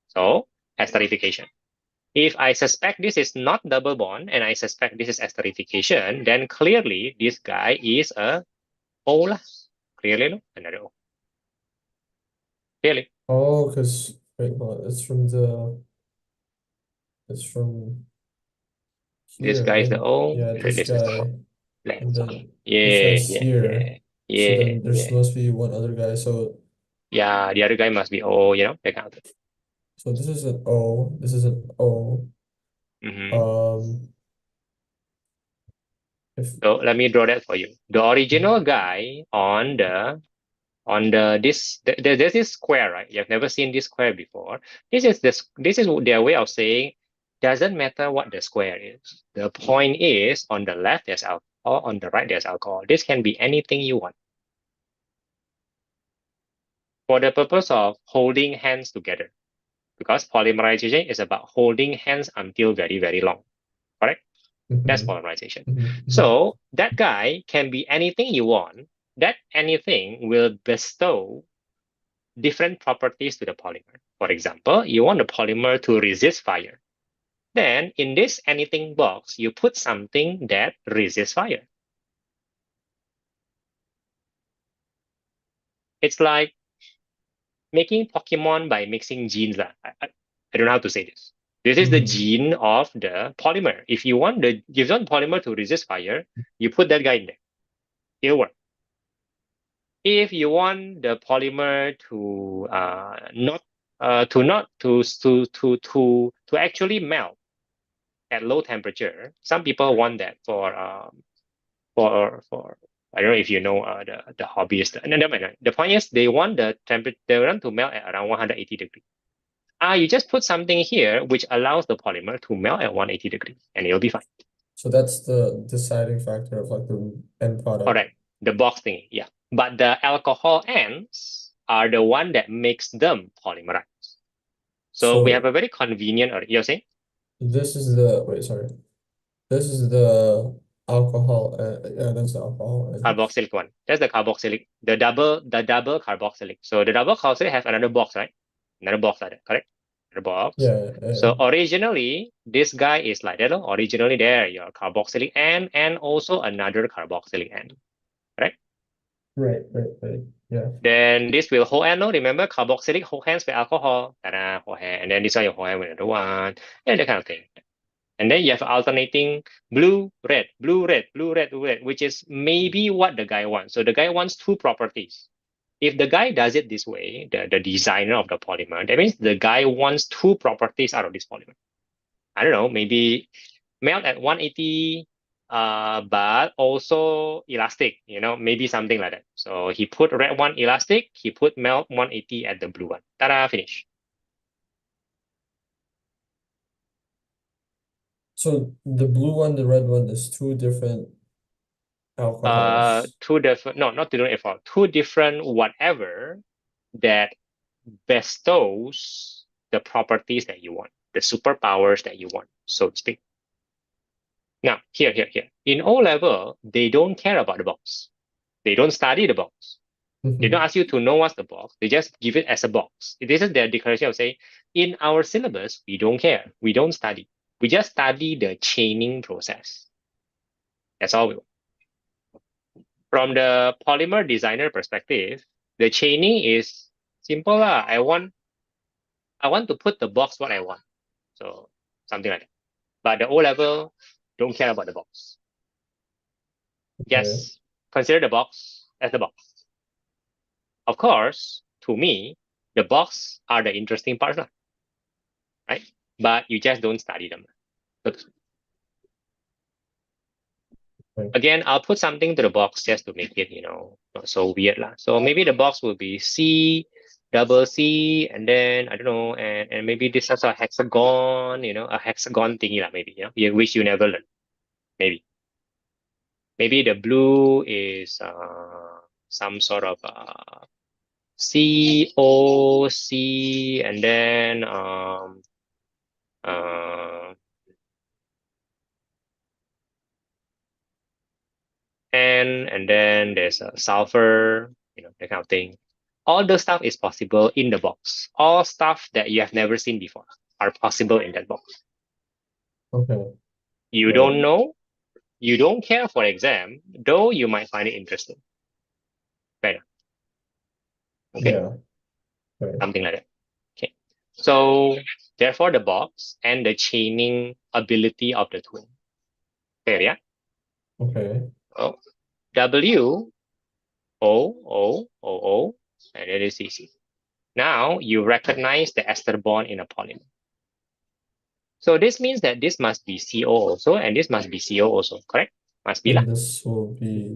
So esterification. If I suspect this is not double bond and I suspect this is esterification, then clearly this guy is a O lah. Clearly, no? Another O. Clearly. Oh, because wait, well, it's from This here, guy is the and O, yeah, and then this this is the O. guy, and Left side. then this Yeah, guy's yeah, here. yeah, So yeah, then there's yeah. supposed to be one other guy. Yeah, the other guy must be O, that kind of thing. So this is an O. This is an O. Mm-hmm. Um, if So let me draw that for you. The original guy on the there's this square, right? You've never seen this square before. This is their way of saying doesn't matter what the square is. The point is on the left there's alcohol, on the right there's alcohol. This can be anything you want. For the purpose of holding hands together. Because polymerization is about holding hands until very, very long. Correct? That's mhm, polymerization. mhm. So that guy can be anything you want. That anything will bestow different properties to the polymer. For example, you want the polymer to resist fire. Then in this anything box, you put something that resists fire. It's like making Pokemon by mixing genes. I don't know how to say this. This is the Mhm. gene of the polymer. If you want polymer to resist fire, you put that guy in there. It'll work. If you want the polymer to actually melt at low temperature, some people want that for I don't know if you know the hobbyist. No, never mind. The point is they want the temperature they want to melt at around 180 degrees. You just put something here which allows the polymer to melt at 180 degrees and it'll be fine. So that's the deciding factor of like the end product. Correct. The box thing, yeah. But the alcohol ends are the one that makes them polymerize. So we have So a very convenient, or you're saying this is the wait, sorry. This is the alcohol. Yeah, that's the alcohol ends. carboxylic one. That's the carboxylic, the double carboxylic. So the double carboxylic have another box, right? Another box like that, correct? Another box. Yeah. So originally, this guy is like that. Originally there, your carboxylic end and also another carboxylic end, right? Right. Yeah. Then this will hold hand, no? Remember, carboxylic hold hands with alcohol. Ta-da, hold hand. And then this one you hold hand with another one. And that kind of thing. And then you have alternating blue, red, blue, red, blue, red, blue, red, which is maybe what the guy wants. So the guy wants two properties. If the guy does it this way, the designer of the polymer, that means the guy wants two properties out of this polymer. I don't know, maybe melt at 180 but also elastic, maybe something like that. So he put red one elastic, he put melt 180 at the blue one. Ta-da, finish. So the blue one, the red one is two different alcohols. Two different, no, not two different alcohol, two different whatever that bestows the properties that you want, the superpowers that you want, so to speak. Now, here. In O level, they don't care about the box. They don't study the box. They don't ask you to know what's the box. They just give it as a box. This is their declaration of saying, in our syllabus, we don't care. We don't study. We just study the chaining process. That's all we want. From the polymer designer perspective, the chaining is simple. I want to put the box what I want. So something like that. But the O level don't care about the box. Okay. Just consider the box as the box. Of course, to me, the box are the interesting parts, right? But you just don't study them. Okay. Again, I'll put something to the box just to make it, not so weird. So maybe the box will be C, double C, and then, I don't know, and maybe this is a hexagon, a hexagon thingy, maybe, which you never learn. Maybe. Maybe the blue is some sort of C, O, C, and then uh, and then there's a sulfur, that kind of thing. All the stuff is possible in the box. All stuff that you have never seen before are possible in that box. Okay. You Right. don't know, you don't care for exam, though you might find it interesting. Right. Okay, Yeah. Right. something like that. Okay, so therefore the box and the chaining ability of the twin. There, yeah. Okay. Oh, W O, and it is easy. Now you recognize the ester bond in a polymer. So this means that this must be CO also, and this must be CO also, correct? Must be lah. And this will be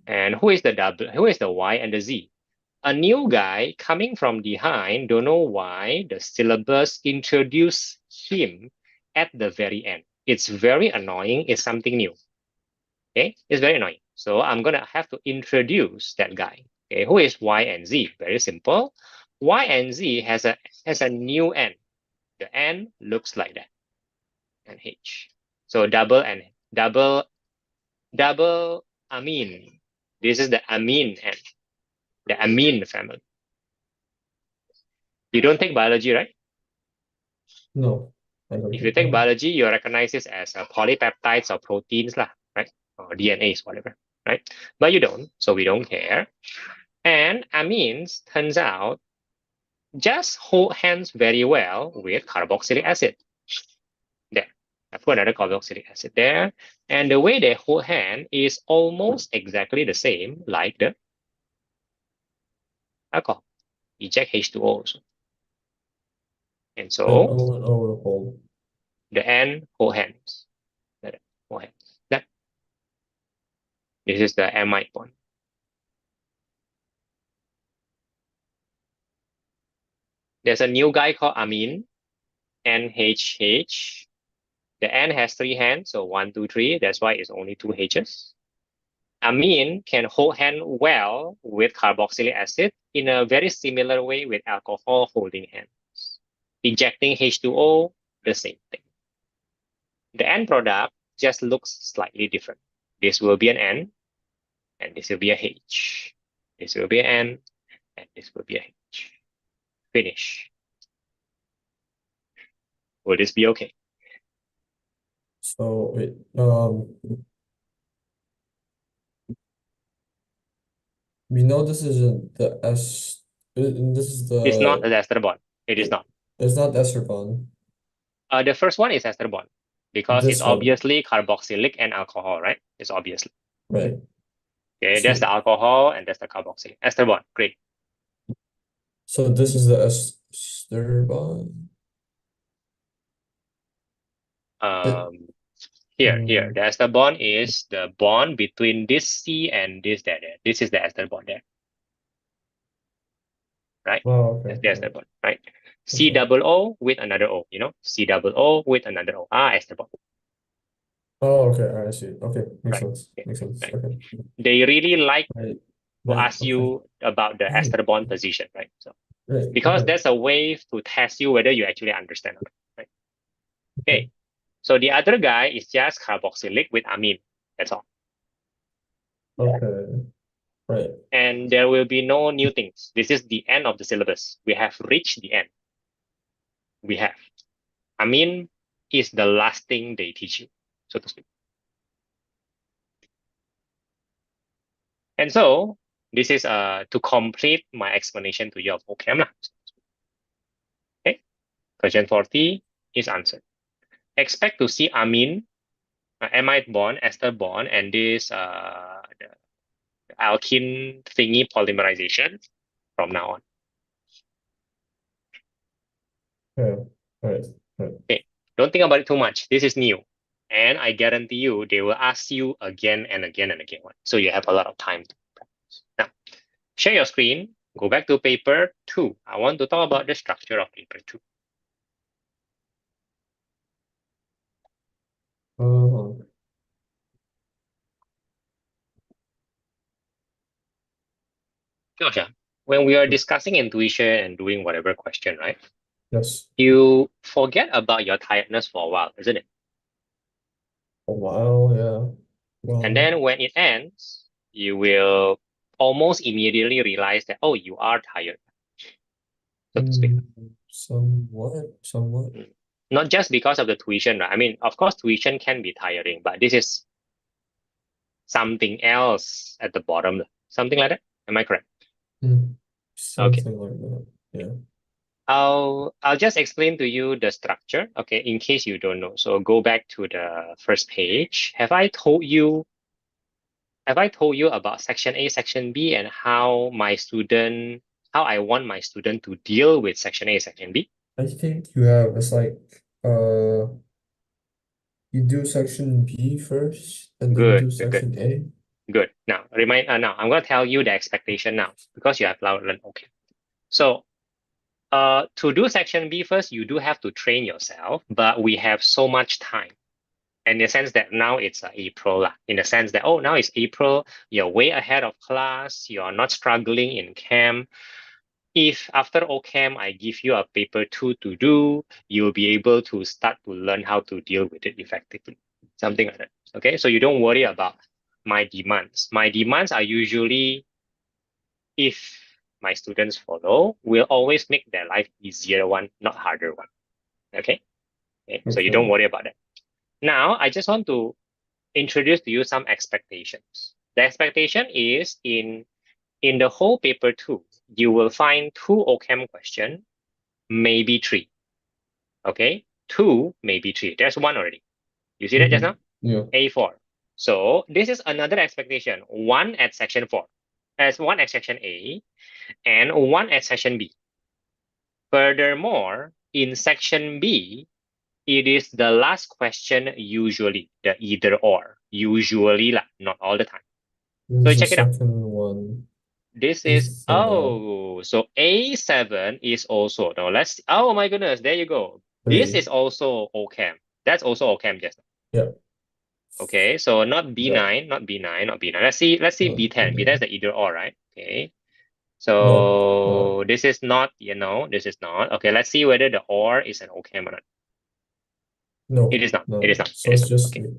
And who is the W? Who is the Y and the Z? A new guy coming from behind, don't know why the syllabus introduced him at the very end. It's very annoying. It's something new. Okay, it's very annoying. So I'm gonna have to introduce that guy. Okay, who is Y and Z? Very simple. Y and Z has a new N. The N looks like that. And H. So double amine. This is the amine N, the amine family. You don't take biology, right? no. I don't If you think take no. biology, you recognize this as polypeptides or proteins, lah, right? Or DNAs, whatever, right? But you don't, so we don't care. And amines, turns out, just hold hands very well with carboxylic acid. There. I put another carboxylic acid there. And the way they hold hand is almost exactly the same like the alcohol. Eject H2O also. And And so O and O will hold. the N hold hands. Hold hands. That. This is the amide bond. There's a new guy called amine, NHH. The N has three hands, so 1, 2, 3. That's why it's only two H's. Amine can hold hand well with carboxylic acid in a very similar way with alcohol holding hands. Ejecting H2O, the same thing. The end product just looks slightly different. This will be an N, and this will be a H. This will be an N, and this will be a H. Finish. Will this be okay? So wait, we know this isn't the S. This is It's not the. an ester bond. It is not. It's not ester bond. The first one is ester bond because it's This one, obviously carboxylic and alcohol, right? It's obviously. right? Okay, that's the So alcohol and that's the carboxylic. Ester bond, great. so this is the ester bond. It, Um, Here, the ester bond is the bond between this C and this there. This is the ester bond there, right? Oh, That's okay. the ester Right. bond, right? C Okay. double O with another O, C double O with another O. Ester bond, Oh, okay. All right, I see. Okay. Makes right? sense. Okay, Makes sense. right. Okay. They really like Right. to Right. ask Okay. you about the Right. ester bond position, right? So Right. because Okay. that's a way to test you whether you actually understand, right? Okay. Okay. So the other guy is just carboxylic with amine. That's all. Okay. Right. And there will be no new things. This is the end of the syllabus. We have reached the end. We have. Amine is the last thing they teach you, so to speak. And so this is to complete my explanation to you of OChem. Okay. Question 40 is answered. Expect to see amine, amide bond, ester bond, and this the alkene thingy polymerization from now on. Yeah. Right. Right. Okay. Don't think about it too much. This is new. And I guarantee you, they will ask you again and again and again. So you have a lot of time to practice. Now, share your screen. Go back to paper 2. I want to talk about the structure of paper 2. Uh-huh. Joshua, when we are discussing intuition and doing whatever question, right? Yes. You forget about your tiredness for a while, isn't it? A while. Yeah. And Well. then when it ends, you will almost immediately realize that, oh, you are tired, so to speak. Mm, somewhat. Somewhat. Mm. Not just because of the tuition, right? I mean, of course, tuition can be tiring, but this is something else at the bottom, something like that. Am I correct? Mm, Okay. something like that. Yeah. I'll just explain to you the structure, okay, in case you don't know. So go back to the first page. Have I told you about section A, section B, and how I want my student to deal with section A, section B? I think you have. It's like you do section B first, and then you Good, do good, good, section A. good. Now I'm going to tell you the expectation now because you have now learned. Okay. So, to do section B first, you do have to train yourself, but we have so much time. And in the sense that now it's April, in the sense that, oh, now it's April, you're way ahead of class, you're not struggling in camp. If after OCamp I give you a paper 2 to do, you'll be able to start to learn how to deal with it effectively. Something like that. Okay, so you don't worry about my demands. My demands are usually, if my students follow, will always make their life easier one, not harder one. Okay? Okay, so you don't Okay. worry about that. Now, I just want to introduce to you some expectations. The expectation is in the whole paper 2, you will find 2 OCamp question, maybe 3. Okay? 2, maybe 3. There's one already. You see that just now? Yeah. A4. So this is another expectation. One at section 4. As one at section A and one at section B. Furthermore, in section B, it is the last question usually, the either or. Usually, not all the time. This So is the check it out. second one. This This is, is the oh, so A7 is also, no, oh my goodness, there you go. This three. is also OCamp. That's also OCamp just now. Yeah. Okay, so not Yeah. B9, not B9, not B9. Let's see B10. B10 is the either or, right? Okay. Nope. Not. So this is not, this is not. Okay, let's see whether the or is an OCamp or not. It Nope. is not. It is No. not. It So is it's not. just Okay. three.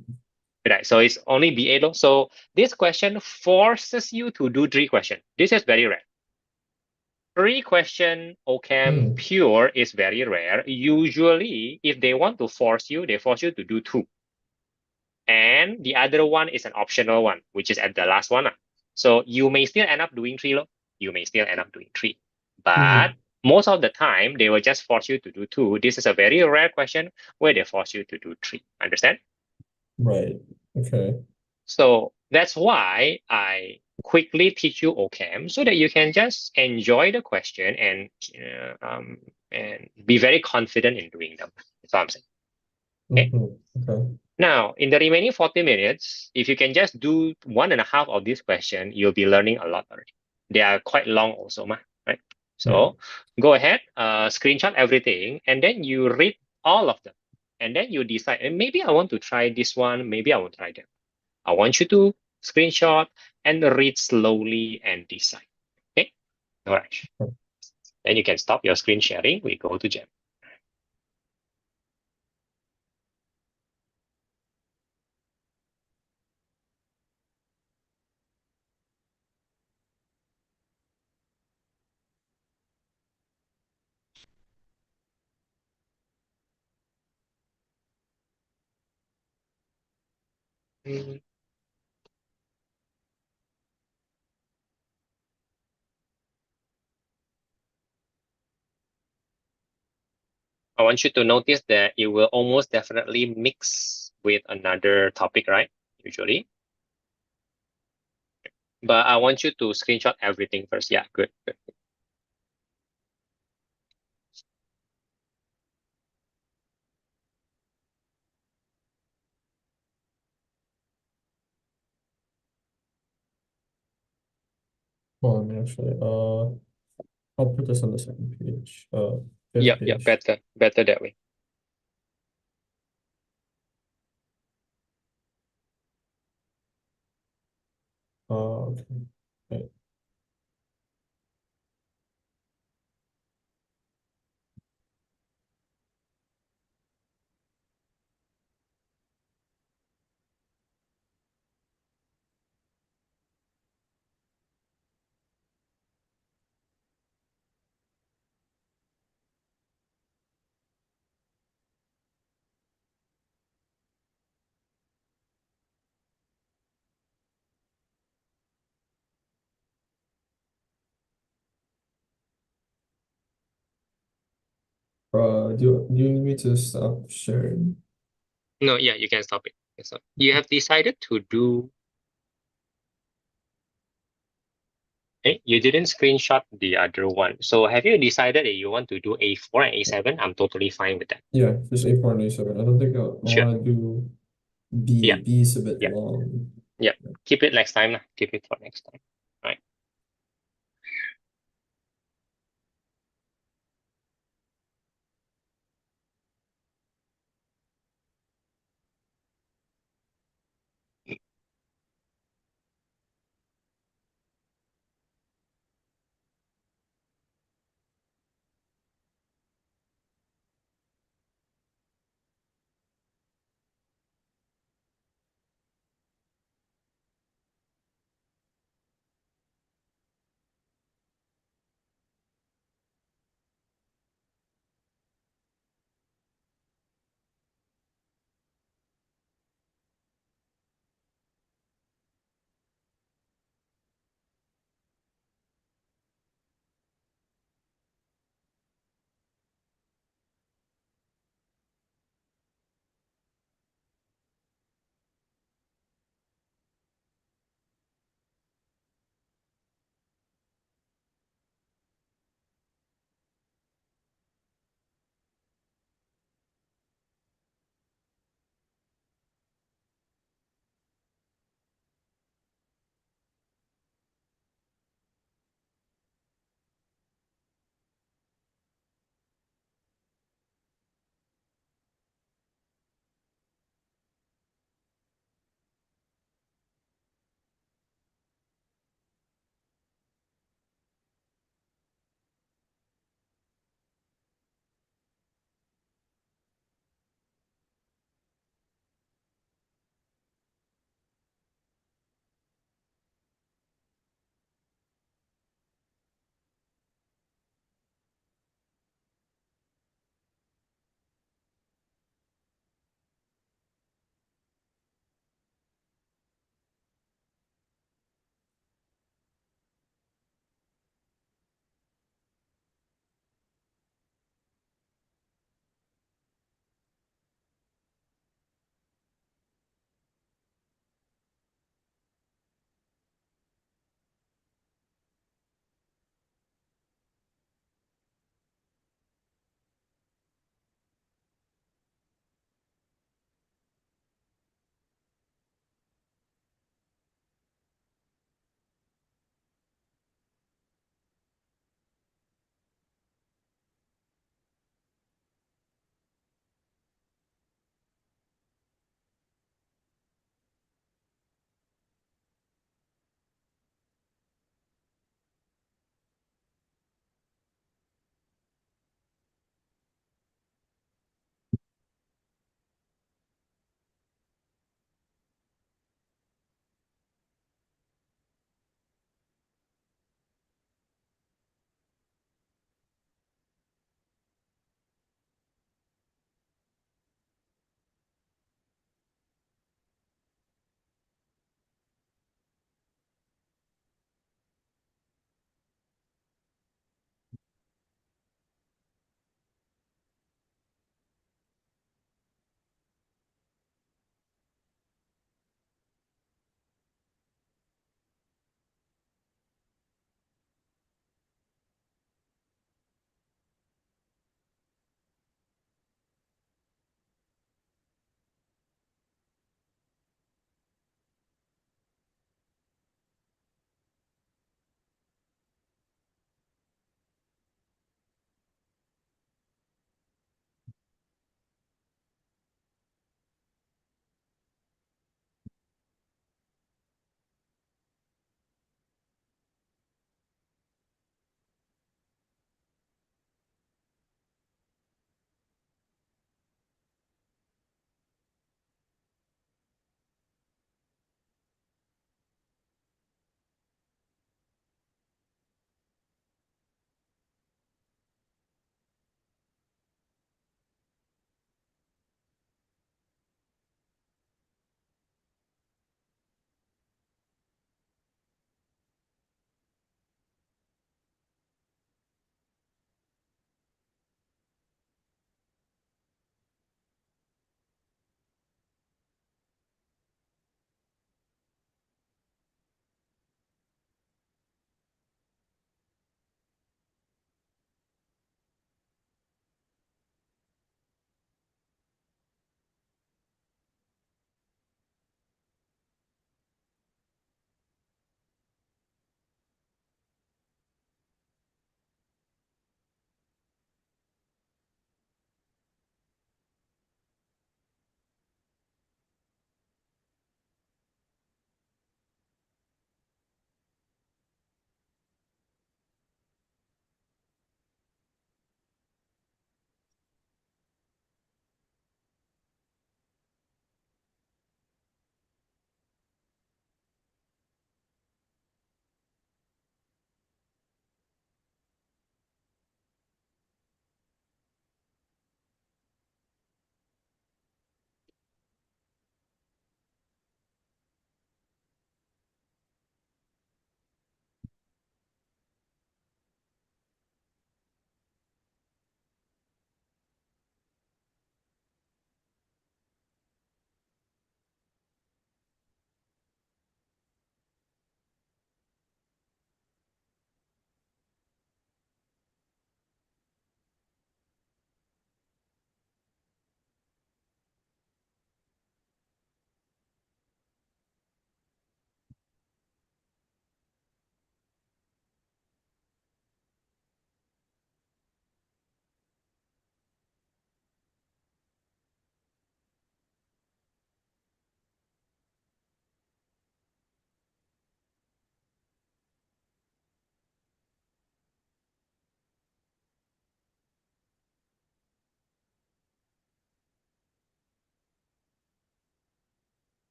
Right. So it's only B8 though. So this question forces you to do 3 questions. This is very rare. 3 question OCamp Hmm. pure is very rare. Usually, if they want to force you, they force you to do 2. And the other one is an optional one, which is at the last one. So you may still end up doing 3. You may still end up doing 3. But Hmm. most of the time, they will just force you to do 2. This is a very rare question where they force you to do 3. Understand? Right. Okay. So that's why I quickly teach you OCamp so that you can just enjoy the question and be very confident in doing them. That's what I'm saying. Okay. Okay. Now, in the remaining 40 minutes, if you can just do one and a half of this question, you'll be learning a lot already. They are quite long also, right? Right. So go ahead, screenshot everything, and then you read all of them. And then you decide, maybe I want to try this one, maybe I will try that. I want you to screenshot and read slowly and decide. Okay? All right. Then you can stop your screen sharing. We go to Gem. Mm, I want you to notice that it will almost definitely mix with another topic, right? Usually. But I want you to screenshot everything first. Yeah, good, good. Hold on, actually. I'll put this on the second page. Yeah, Fifth yeah, page. better that way. Okay. Right. Do you need me to stop sharing? No, yeah, you can stop it. So you have decided to do. Okay, you didn't screenshot the other one. So have you decided that you want to do A4 and A7? I'm totally fine with that. Yeah, just A4 and A7. I don't think I Sure. want to do B. Yeah, B is a bit yeah, long. yeah. Keep it next time. Keep it for next time. Right.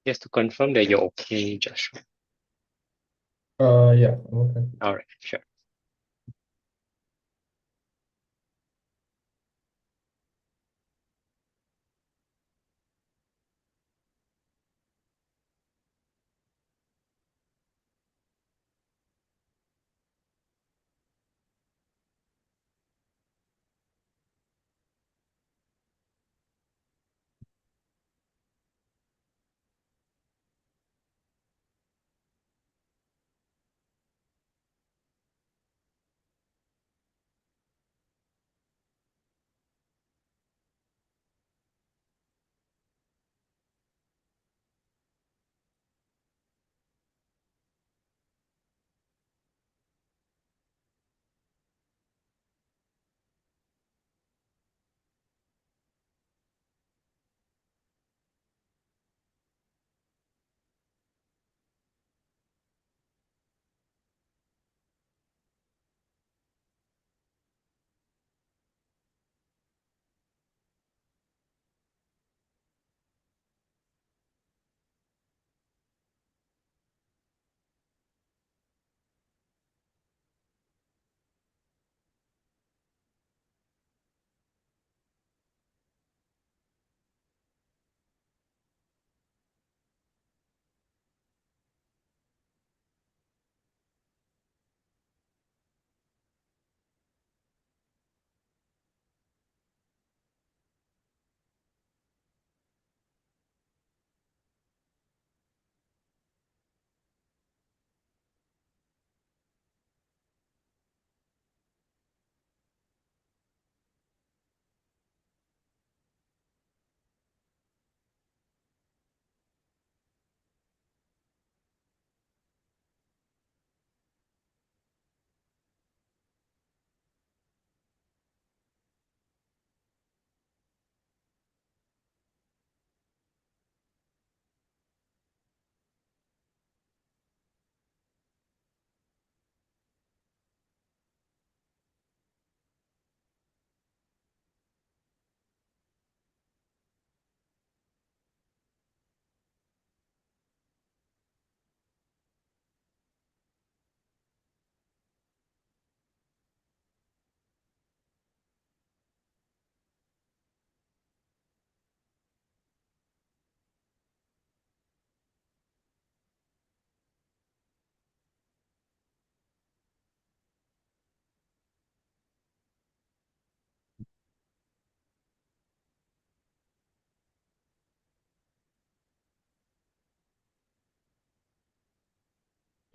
Just to confirm that you're okay, Joshua. Yeah, I'm okay. All right, sure.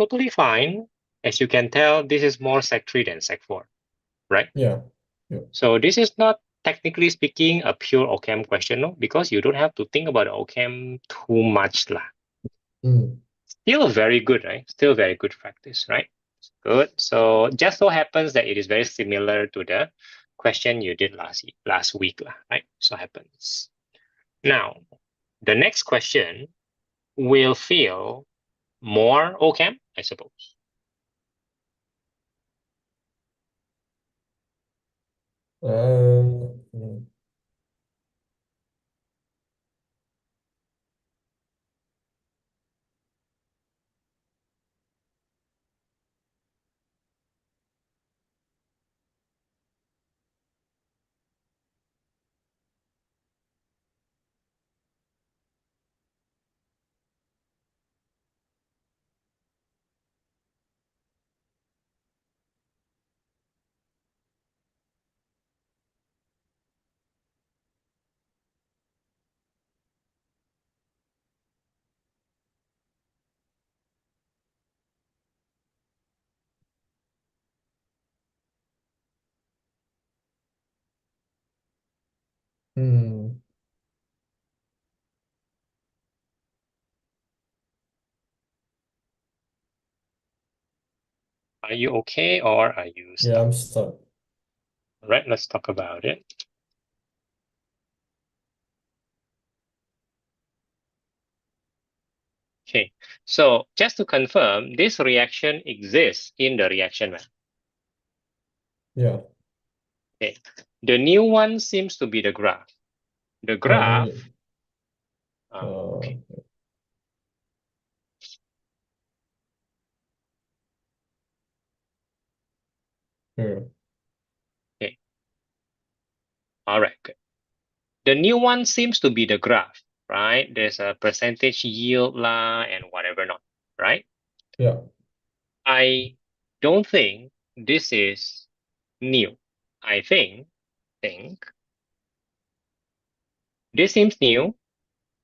Totally fine. As you can tell, this is more Sec 3 than Sec 4, right? Yeah. Yeah. So this is not, technically speaking, a pure OChem question, no, because you don't have to think about OChem too much lah. Mm. Still very good, right? Still very good practice, right? Good. So just so happens that it is very similar to the question you did last week lah, right? So happens. Now, the next question will feel more OChem, I suppose. Mm. Mm. Are you okay or are you Yeah, stuck? I'm stuck. All right, let's talk about it. Okay, so just to confirm, this reaction exists in the reaction map. Yeah. Okay, the new one seems to be the graph. The Oh, graph, maybe. okay, Yeah. Okay. All right. Good. The new one seems to be the graph, right? There's a percentage yield lah and whatever not, right? Yeah. I don't think this is new. I think this seems new.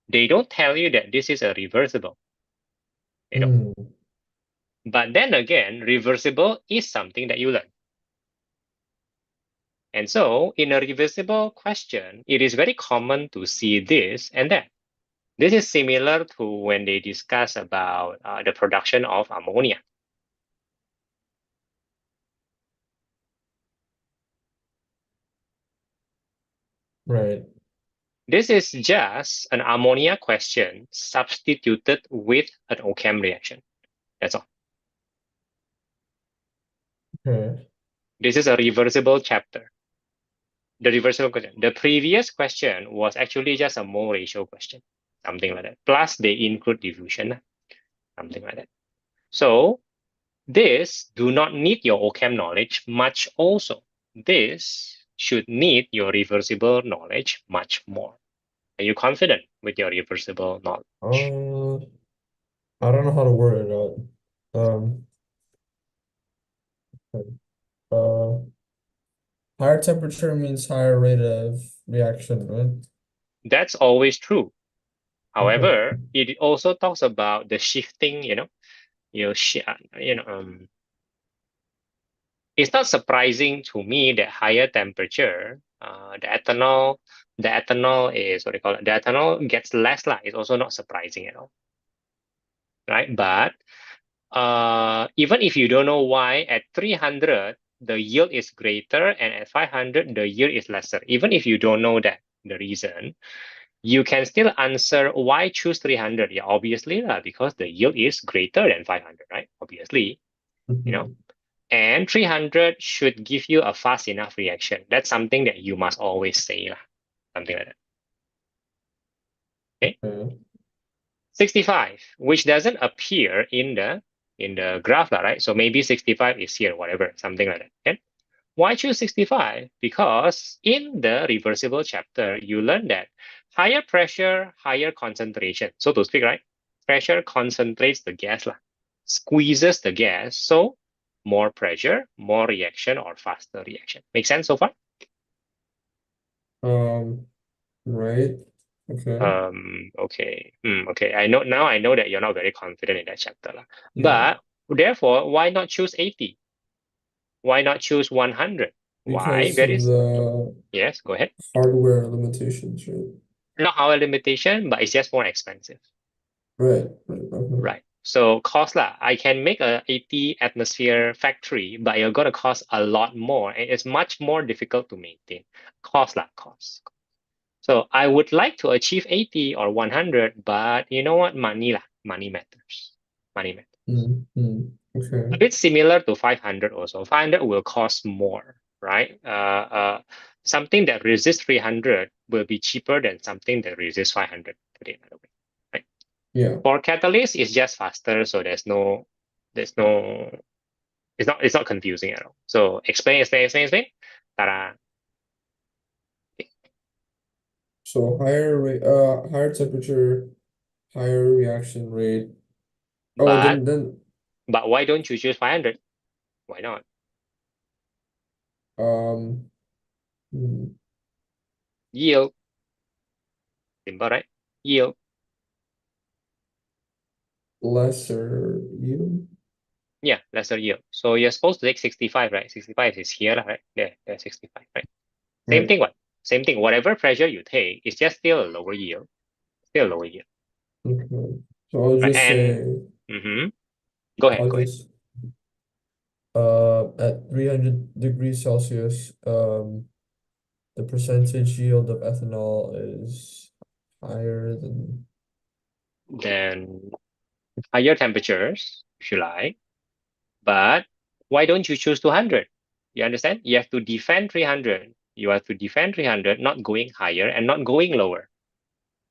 They don't tell you that this is a reversible, you know. Mm, But then again, reversible is something that you learn. And so in a reversible question, it is very common to see this and that. This is similar to when they discuss about the production of ammonia. right. This is just an ammonia question substituted with an OChem reaction. That's all. Okay. This is a reversible chapter. The reversible question. The previous question was actually just a mole ratio question, something like that. Plus, they include diffusion, something like that. So this do not need your OChem knowledge much also. This should need your reversible knowledge much more. Are you confident with your reversible knowledge? Uh, I don't know how to word it out. Uh, higher temperature means higher rate of reaction, right? That's always true. Okay. However, it also talks about the shifting, you know, sh you know, it's not surprising to me that higher temperature, the ethanol is what they call it. The ethanol gets less light. It's also not surprising at all, right? But even if you don't know why, at 300 the yield is greater, and at 500 the yield is lesser. Even if you don't know that the reason, you can still answer why choose 300. Yeah, obviously, because the yield is greater than 500, right? Obviously, you know. Mhm. And 300 should give you a fast enough reaction. That's something that you must always say, something like that. Okay. Okay. 65, which doesn't appear in the graph, right? So maybe 65 is here, whatever, something like that. Okay. Why choose 65? Because in the reversible chapter, you learn that higher pressure, higher concentration, so to speak, right? Pressure concentrates the gas, squeezes the gas. So more pressure, more reaction, or faster reaction. Make sense so far? Um, right. Okay. Okay. Okay. I know now I know that you're not very confident in that chapter. Yeah. But therefore, why not choose 80? Why not choose 100? Why? Because of Very, the yes, go ahead. hardware limitations, right? Not our limitation, but it's just more expensive, Right. Right. Okay. right? So cost lah. I can make a 80 atmosphere factory, but you're gonna cost a lot more, and it's much more difficult to maintain. Cost lah, cost. So I would like to achieve 80 or 100, but you know what? Money lah, money matters. Money matters. A Okay. bit similar to 500 also. 500 will cost more, right? Something that resists 300 will be cheaper than something that resists 500, put it another way, right? Yeah. For catalyst, it's just faster, so there's no, it's not confusing at all. So explain. Ta-da. So higher temperature, higher reaction rate. Oh, But then but why don't you choose 500? Why not? um hmm, Yield, simple, right? Yield, lesser yield. yeah, lesser yield. So you're supposed to take 65, right? 65 is here, right? There, 65, right? Same Right. thing, what? Same thing. Whatever pressure you take, it's just still a lower yield, still a lower yield, Okay. So I'll right? just And say mm-hmm, go ahead, I'll go ahead. just at 300 degrees Celsius, the percentage yield of ethanol is higher than. Then higher temperatures, if you like, but why don't you choose 200? You understand? You have to defend 300. You have to defend 300, not going higher and not going lower.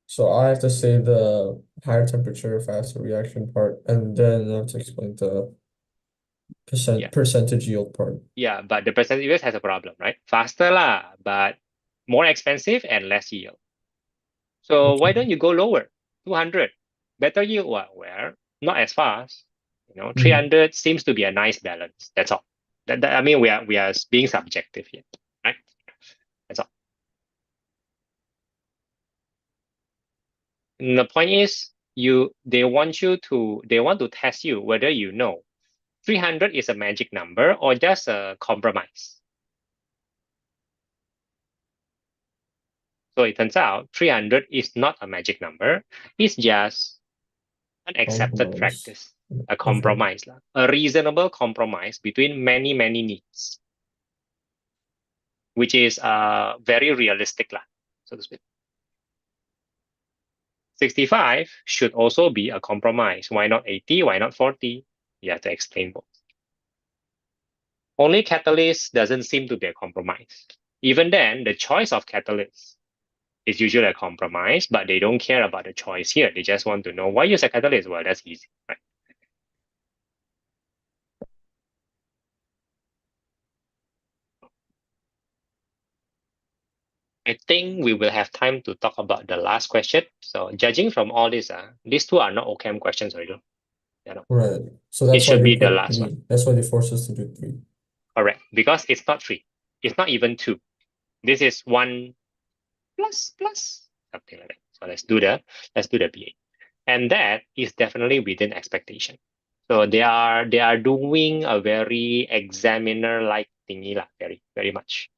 So I have to say the higher temperature, faster reaction part, and then I have to explain the Yeah, percentage yield part. yeah, but the percentage yield has a problem, right? Faster lah, but more expensive and less yield. So why Okay. don't you go lower? 200, better yield. Well, not as fast. Mm. 300 seems to be a nice balance. That's all. I mean, we are being subjective here, right? That's all. And the point is, they want to test you whether 300 is a magic number or just a compromise. So it turns out 300 is not a magic number. It's just an accepted Compromise. practice, a Okay. compromise, a reasonable compromise between many, many needs, which is very realistic, so to speak. 65 should also be a compromise. Why not 80? Why not 40? You have to explain both. Only catalyst doesn't seem to be a compromise. Even then, the choice of catalyst is usually a compromise, but they don't care about the choice here. They just want to know why use a catalyst. Well, that's easy, right? I think we will have time to talk about the last question. So judging from all this, these two are not OCAM questions already. Right. So It that's why should they be the put last one. three. That's why they force us to do three. Correct. Because it's not three. It's not even two. This is one plus something like that. So let's do the BA. And that is definitely within expectation. So they are doing a very examiner-like thingy, very, very much.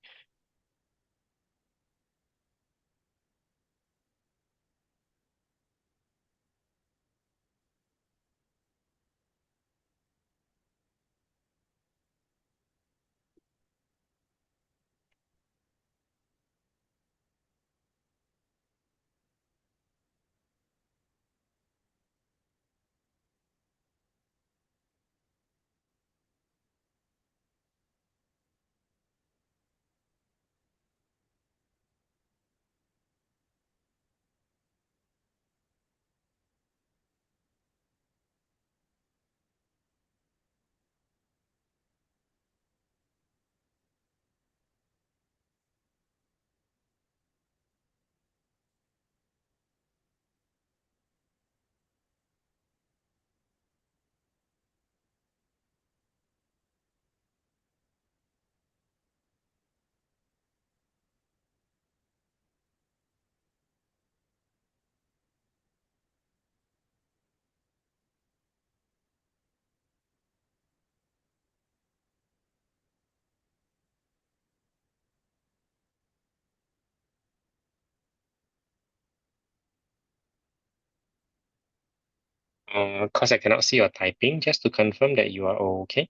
Because I cannot see your typing, just to confirm that you are okay.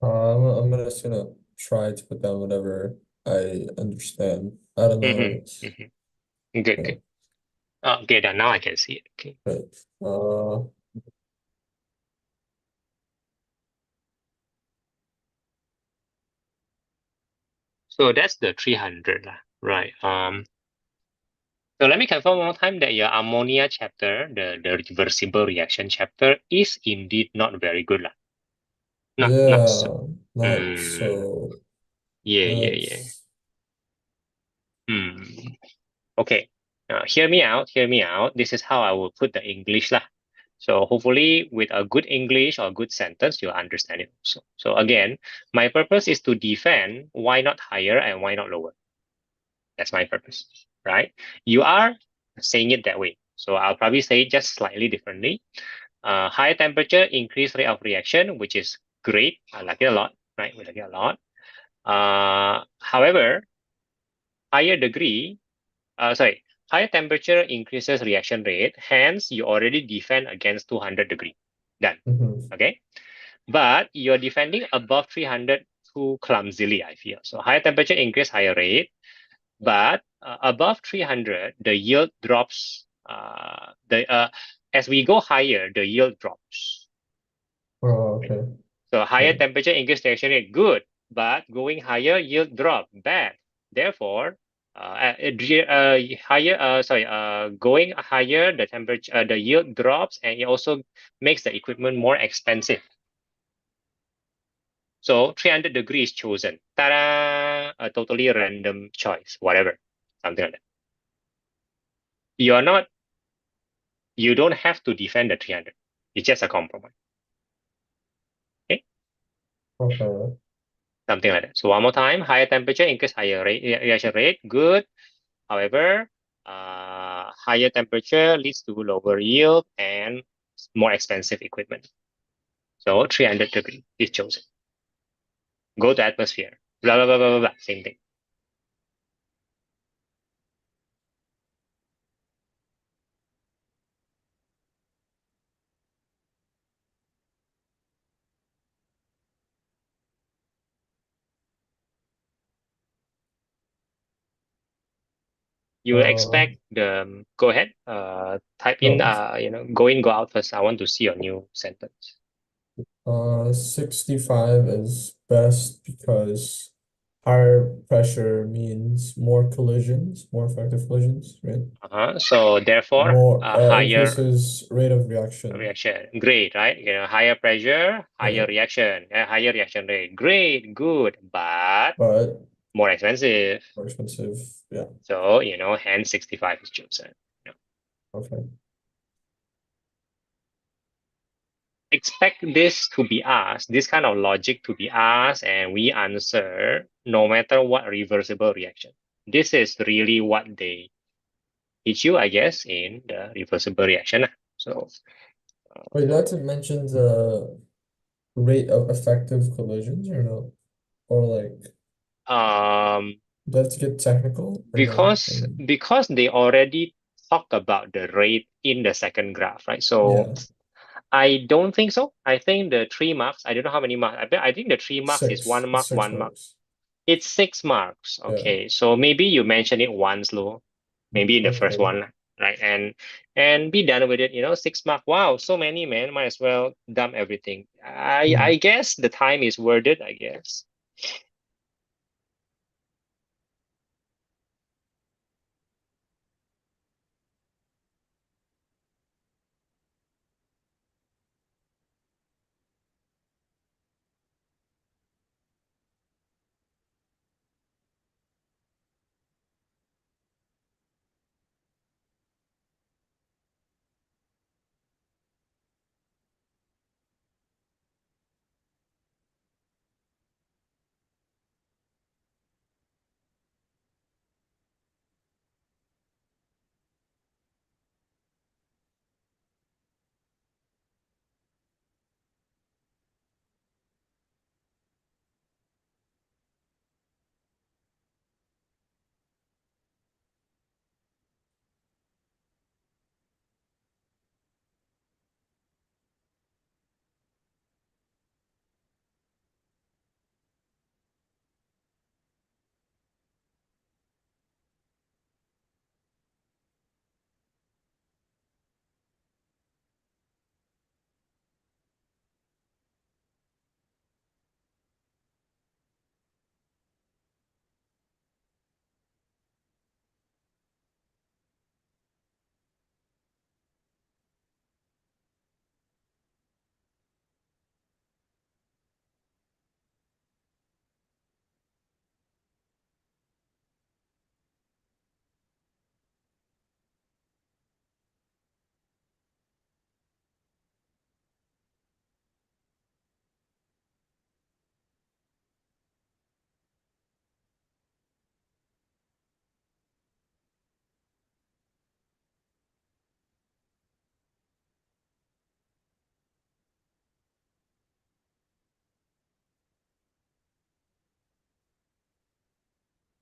I'm just gonna try to put down whatever I understand. I don't know. Mm-hmm, mm-hmm. Good, Yeah, good. Okay, then now I can see it. Okay. right. So that's the 300 lah. Right. So let me confirm one more time that your ammonia chapter, the reversible reaction chapter, is indeed not very good lah. Not so. Yeah, not Mm, so. yeah, yeah, yeah. That's Hmm. Okay. Hear me out. Hear me out. This is how I will put the English lah. So hopefully, with a good English or good sentence, you'll understand it also. So again, my purpose is to defend why not higher and why not lower. That's my purpose, right? You are saying it that way. So I'll probably say it just slightly differently. Higher temperature, increased rate of reaction, which is great. I like it a lot, right? We like it a lot. However, higher degree, higher temperature increases reaction rate. Hence, you already defend against 200 degree. Done. mhm. Okay. But you're defending above 300 too clumsily, I feel. So higher temperature increase higher rate. But above 300, the yield drops. As we go higher, the yield drops. Oh, Right? okay. So higher Right. temperature increase reaction rate, good. But going higher, yield drop, bad. Therefore, going higher, the temperature, the yield drops, and it also makes the equipment more expensive. So 300 degrees chosen. Ta-da! A totally random choice, whatever, something like that. You're not, you don't have to defend the 300. It's just a compromise. Okay, Okay. something like that. So one more time, higher temperature increase higher reaction rate. Good. However, higher temperature leads to lower yield and more expensive equipment. So 300 degree is chosen. Go to atmosphere. Blah blah blah blah blah. Same thing. You will Uh, expect the go ahead. Type in. no. Go in, go out first. I want to see your new sentence. 65 is best because higher pressure means more collisions, more effective collisions, right? So therefore, More a higher increases rate of reaction. reaction. Great, right? Higher pressure, Yeah. higher reaction, higher reaction rate. Great, good, but But more expensive. more expensive. Yeah. So, hence 65 is chosen. You know, Okay. Expect this to be asked, this kind of logic to be asked, and we answer no matter what reversible reaction. This is really what they teach you, I guess, in the reversible reaction. So, Wait, that's mention the rate of effective collisions or no? Or like, um, does it get technical or no? because they already talked about the rate in the second graph, right? So Yeah, I don't think so. I think the 3 marks, I don't know how many marks. I think the 3 marks is six. one It's mark, 6 marks. It's 6 marks. Yeah. Okay. So maybe you mention it once, Lou, maybe in the first Okay. one, right? And be done with it, 6 mark. Wow, so many, man. Might as well dump everything. I Hmm. guess the time is worth it, I guess.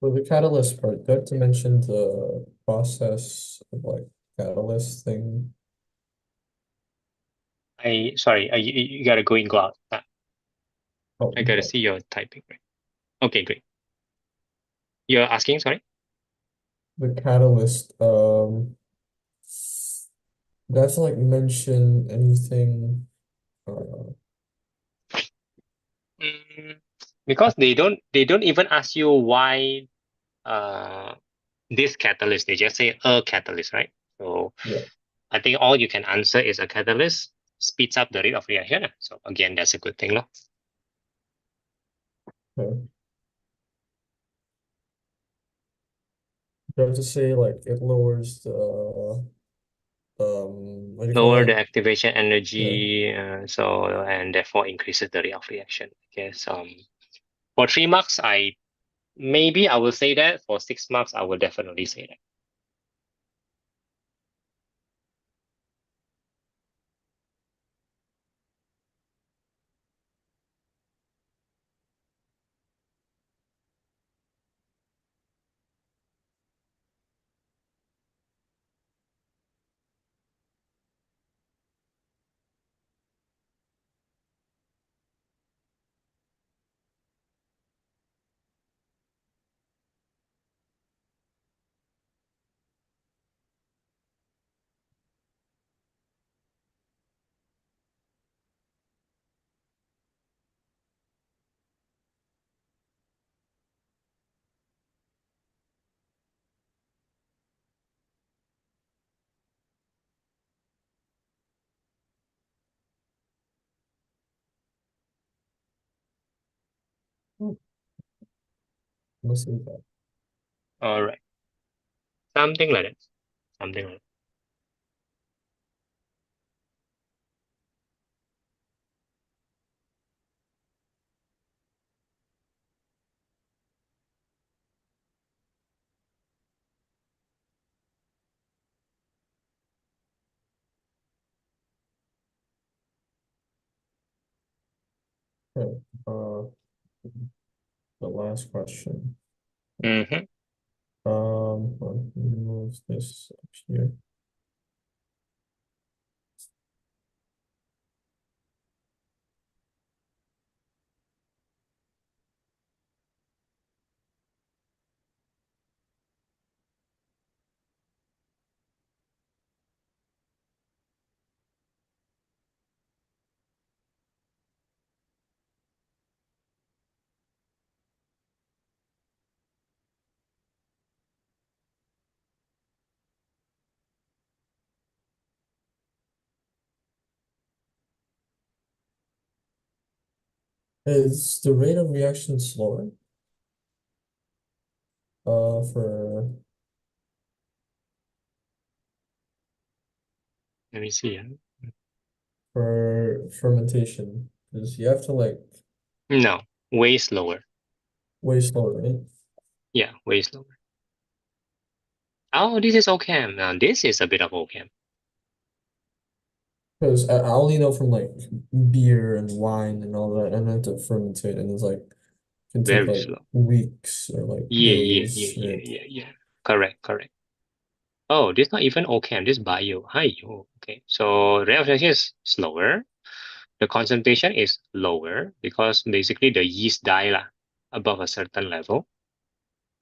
For the catalyst part, do I have to mention the process of like catalyst thing? Sorry, you gotta go in, go out. Oh, I gotta no. see your typing, right? Okay, great. You're asking, sorry? The catalyst, do I have to like mention anything? Uh, Mm, because they don't even ask you why uh this catalyst. They just say a catalyst, right? So yeah. I think all you can answer is a catalyst speeds up the rate of reaction. So again, that's a good thing, no? Okay. You have to say like it lowers the what do you call Lower that? the activation Yeah. energy, and therefore increases the rate of reaction. Okay, so for 3 marks, I will say that. For 6 marks, I will definitely say that. Hmm. Let's see that. All right, something like that. Something like Okay. The last question. that. Hmm. Let me move this up here. Is the rate of reaction slower? For Let me see. fermentation, because you have to like No, way slower. way slower, right? Yeah, way slower. Oh, this is OChem. Now this is a bit of OChem. Because I only know from like beer and wine and all that, and I have to fermentate, and it's like can take Very like slow. weeks or like Yeah, yeah, yeah, days, yeah, right? yeah, yeah. Correct, correct. Oh, this not even OChem. This bio. Hi. Oh, okay. So rate of reaction is slower. The concentration is lower because basically the yeast die lah above a certain level.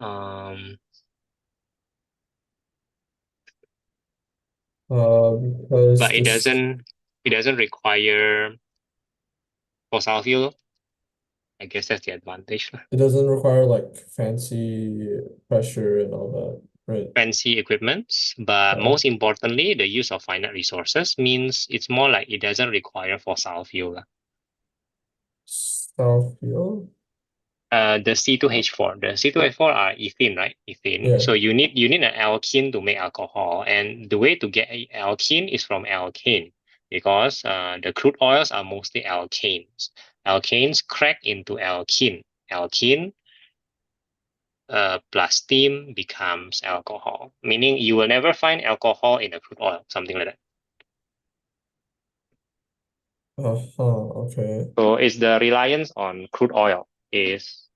Um, Because but it this doesn't require fossil fuel. I guess that's the advantage lah. it doesn't require like fancy pressure and all that, right? Fancy equipments, but Uh, most importantly, the use of finite resources means it's more like it doesn't require fossil fuel lah. South field? The C2H4. The C2H4 are ethene, right? Ethene. Yeah. So you need an alkene to make alcohol, and the way to get alkene is from alkane because the crude oils are mostly alkanes. Alkanes crack into alkene. Alkene plus steam becomes alcohol, meaning you will never find alcohol in a crude oil, something like that. Uh-huh, okay. So it's the reliance on crude oil is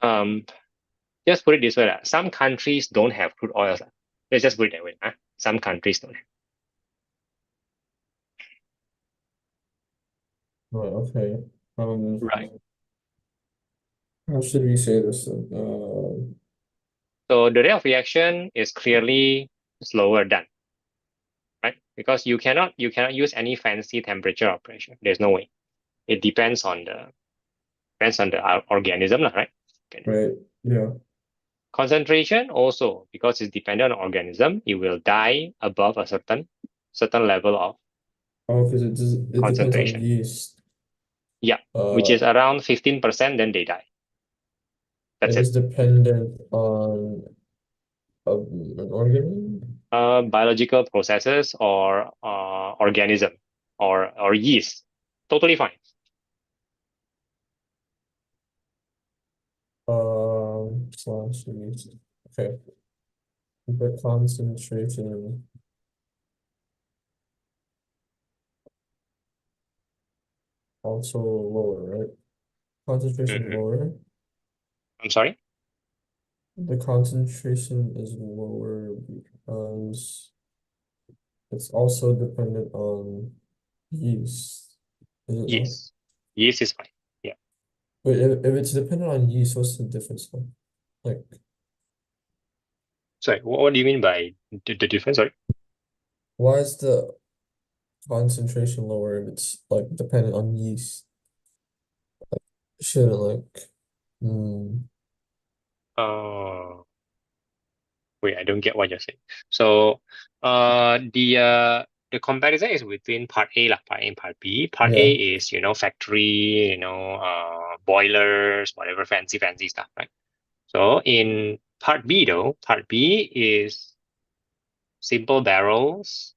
um just put it this way. Some countries don't have crude oils. Let's just put it that way. Some countries don't have. Right, okay. Right. How should we say this? So the rate of reaction is clearly slower than, right? Because you cannot use any fancy temperature or pressure. There's no way. It depends on the organism, lah, right? Okay. right, yeah. Concentration also, because it's dependent on organism, it will die above a certain level of Oh, because it depends on concentration. yeast. Yeah, which Uh, is around 15%, then they die. That's it it. is dependent on an organism. Biological processes or organism or yeast. Totally fine. Slash yeast. Okay. The concentration also lower, right? Concentration Hmm. lower. I'm sorry. The concentration is lower because it's also dependent on yeast. Is it not? Yeast. Yeast is fine. Yeah. Wait, if it's dependent on yeast, what's the difference though? Like, Sorry. What do you mean by the difference? Sorry. why is the concentration lower if it's like dependent on yeast? Shouldn't like, hmm, Uh, Wait, I don't get what you're saying. So, the comparison is between part A, like part A and part B. Part A yeah. is, factory, boilers, whatever fancy stuff, right? So in part B though, part B is simple barrels,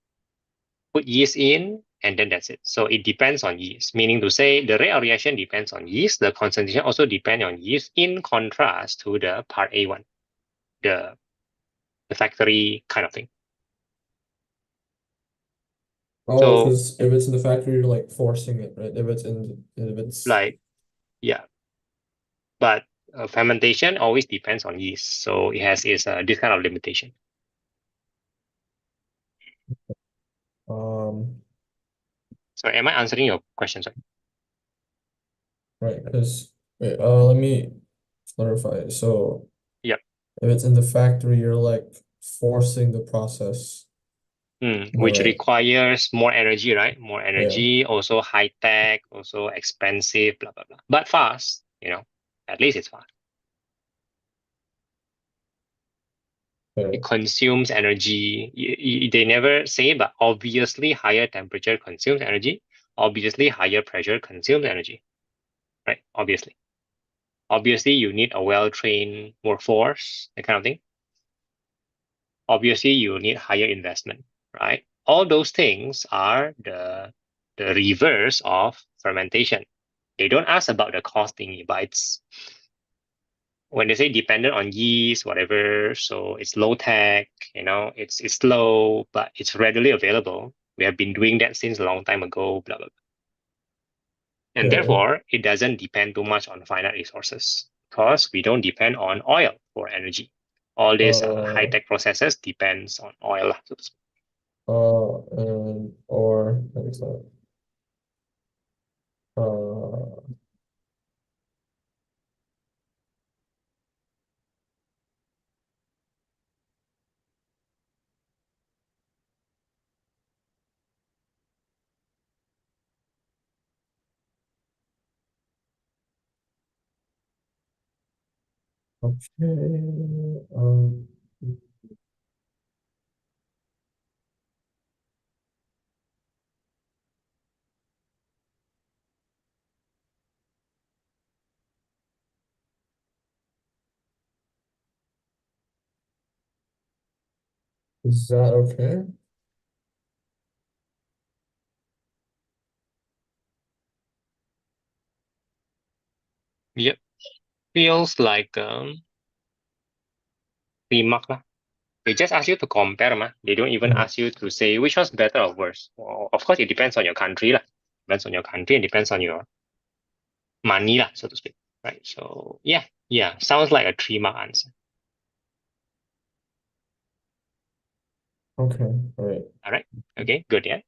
put yeast in, and then that's it. So it depends on yeast, meaning to say the rate of reaction depends on yeast. The concentration also depends on yeast in contrast to the part A one, the, the factory kind of thing. Oh, So because if it's in the factory, you're like forcing it, right? If it's like, yeah, but fermentation always depends on yeast. So it has this kind of limitation. um So am I answering your question? Sorry. right, because wait, let me clarify. So Yeah. if it's in the factory, you're like forcing the process more, Which right? requires more energy, right? More Yeah. energy, also high tech, also expensive, blah blah blah. But fast, at least it's fast. It Okay. consumes energy. They never say, but obviously higher temperature consumes energy. Obviously higher pressure consumes energy, right? Obviously you need a well-trained workforce, that kind of thing. Obviously you need higher investment, right? All those things are the reverse of fermentation. They don't ask about the cost thingy, but it's when they say dependent on yeast, whatever, so it's low tech, it's slow, but it's readily available. We have been doing that since a long time ago, blah blah blah. And Okay. therefore it doesn't depend too much on finite resources because we don't depend on oil for energy. All these Uh, high-tech processes depends on oil, so to speak. and or what is that? Uh, okay. Is that okay? Yep. Feels like remark lah. They just ask you to compare mah. They don't even Hmm. ask you to say which one's better or worse. Well, of course, it depends on your country lah. Depends on your country and depends on your money lah, so to speak. Right. So yeah, yeah, sounds like a 3 mark answer. Okay. All right. All right. Okay. Good. Yeah.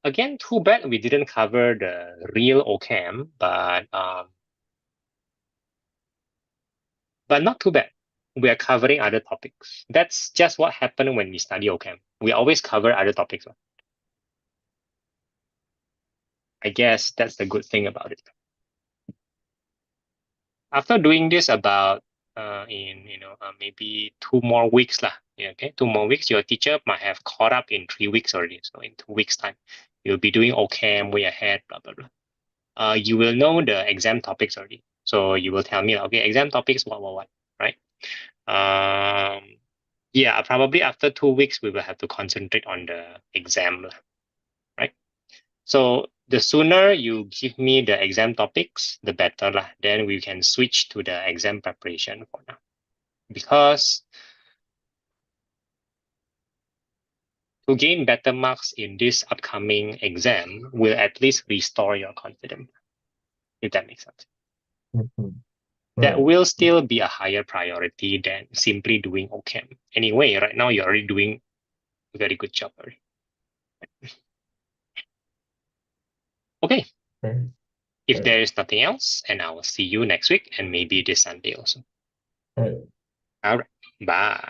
Again, too bad we didn't cover the real OCAM, but not too bad. We are covering other topics. That's just what happened when we study OCAM. We always cover other topics. I guess that's the good thing about it. After doing this about in maybe 2 more weeks lah. Yeah, okay, 2 more weeks. Your teacher might have caught up in 3 weeks already. So in 2 weeks time, You'll be doing OChem way ahead, blah, blah, blah. You will know the exam topics already. So you will tell me, okay, exam topics, what, right? Yeah, probably after 2 weeks, we will have to concentrate on the exam, right? So the sooner you give me the exam topics, the better lah. Then we can switch to the exam preparation for now. Because to gain better marks in this upcoming exam will at least restore your confidence, if that makes sense. Mhm. That Right. will still be a higher priority than simply doing OChem. Anyway, right now you're already doing a very good job already. Okay, Right. if Right. there is nothing else, and I will see you next week and maybe this Sunday also. Right. All right, bye.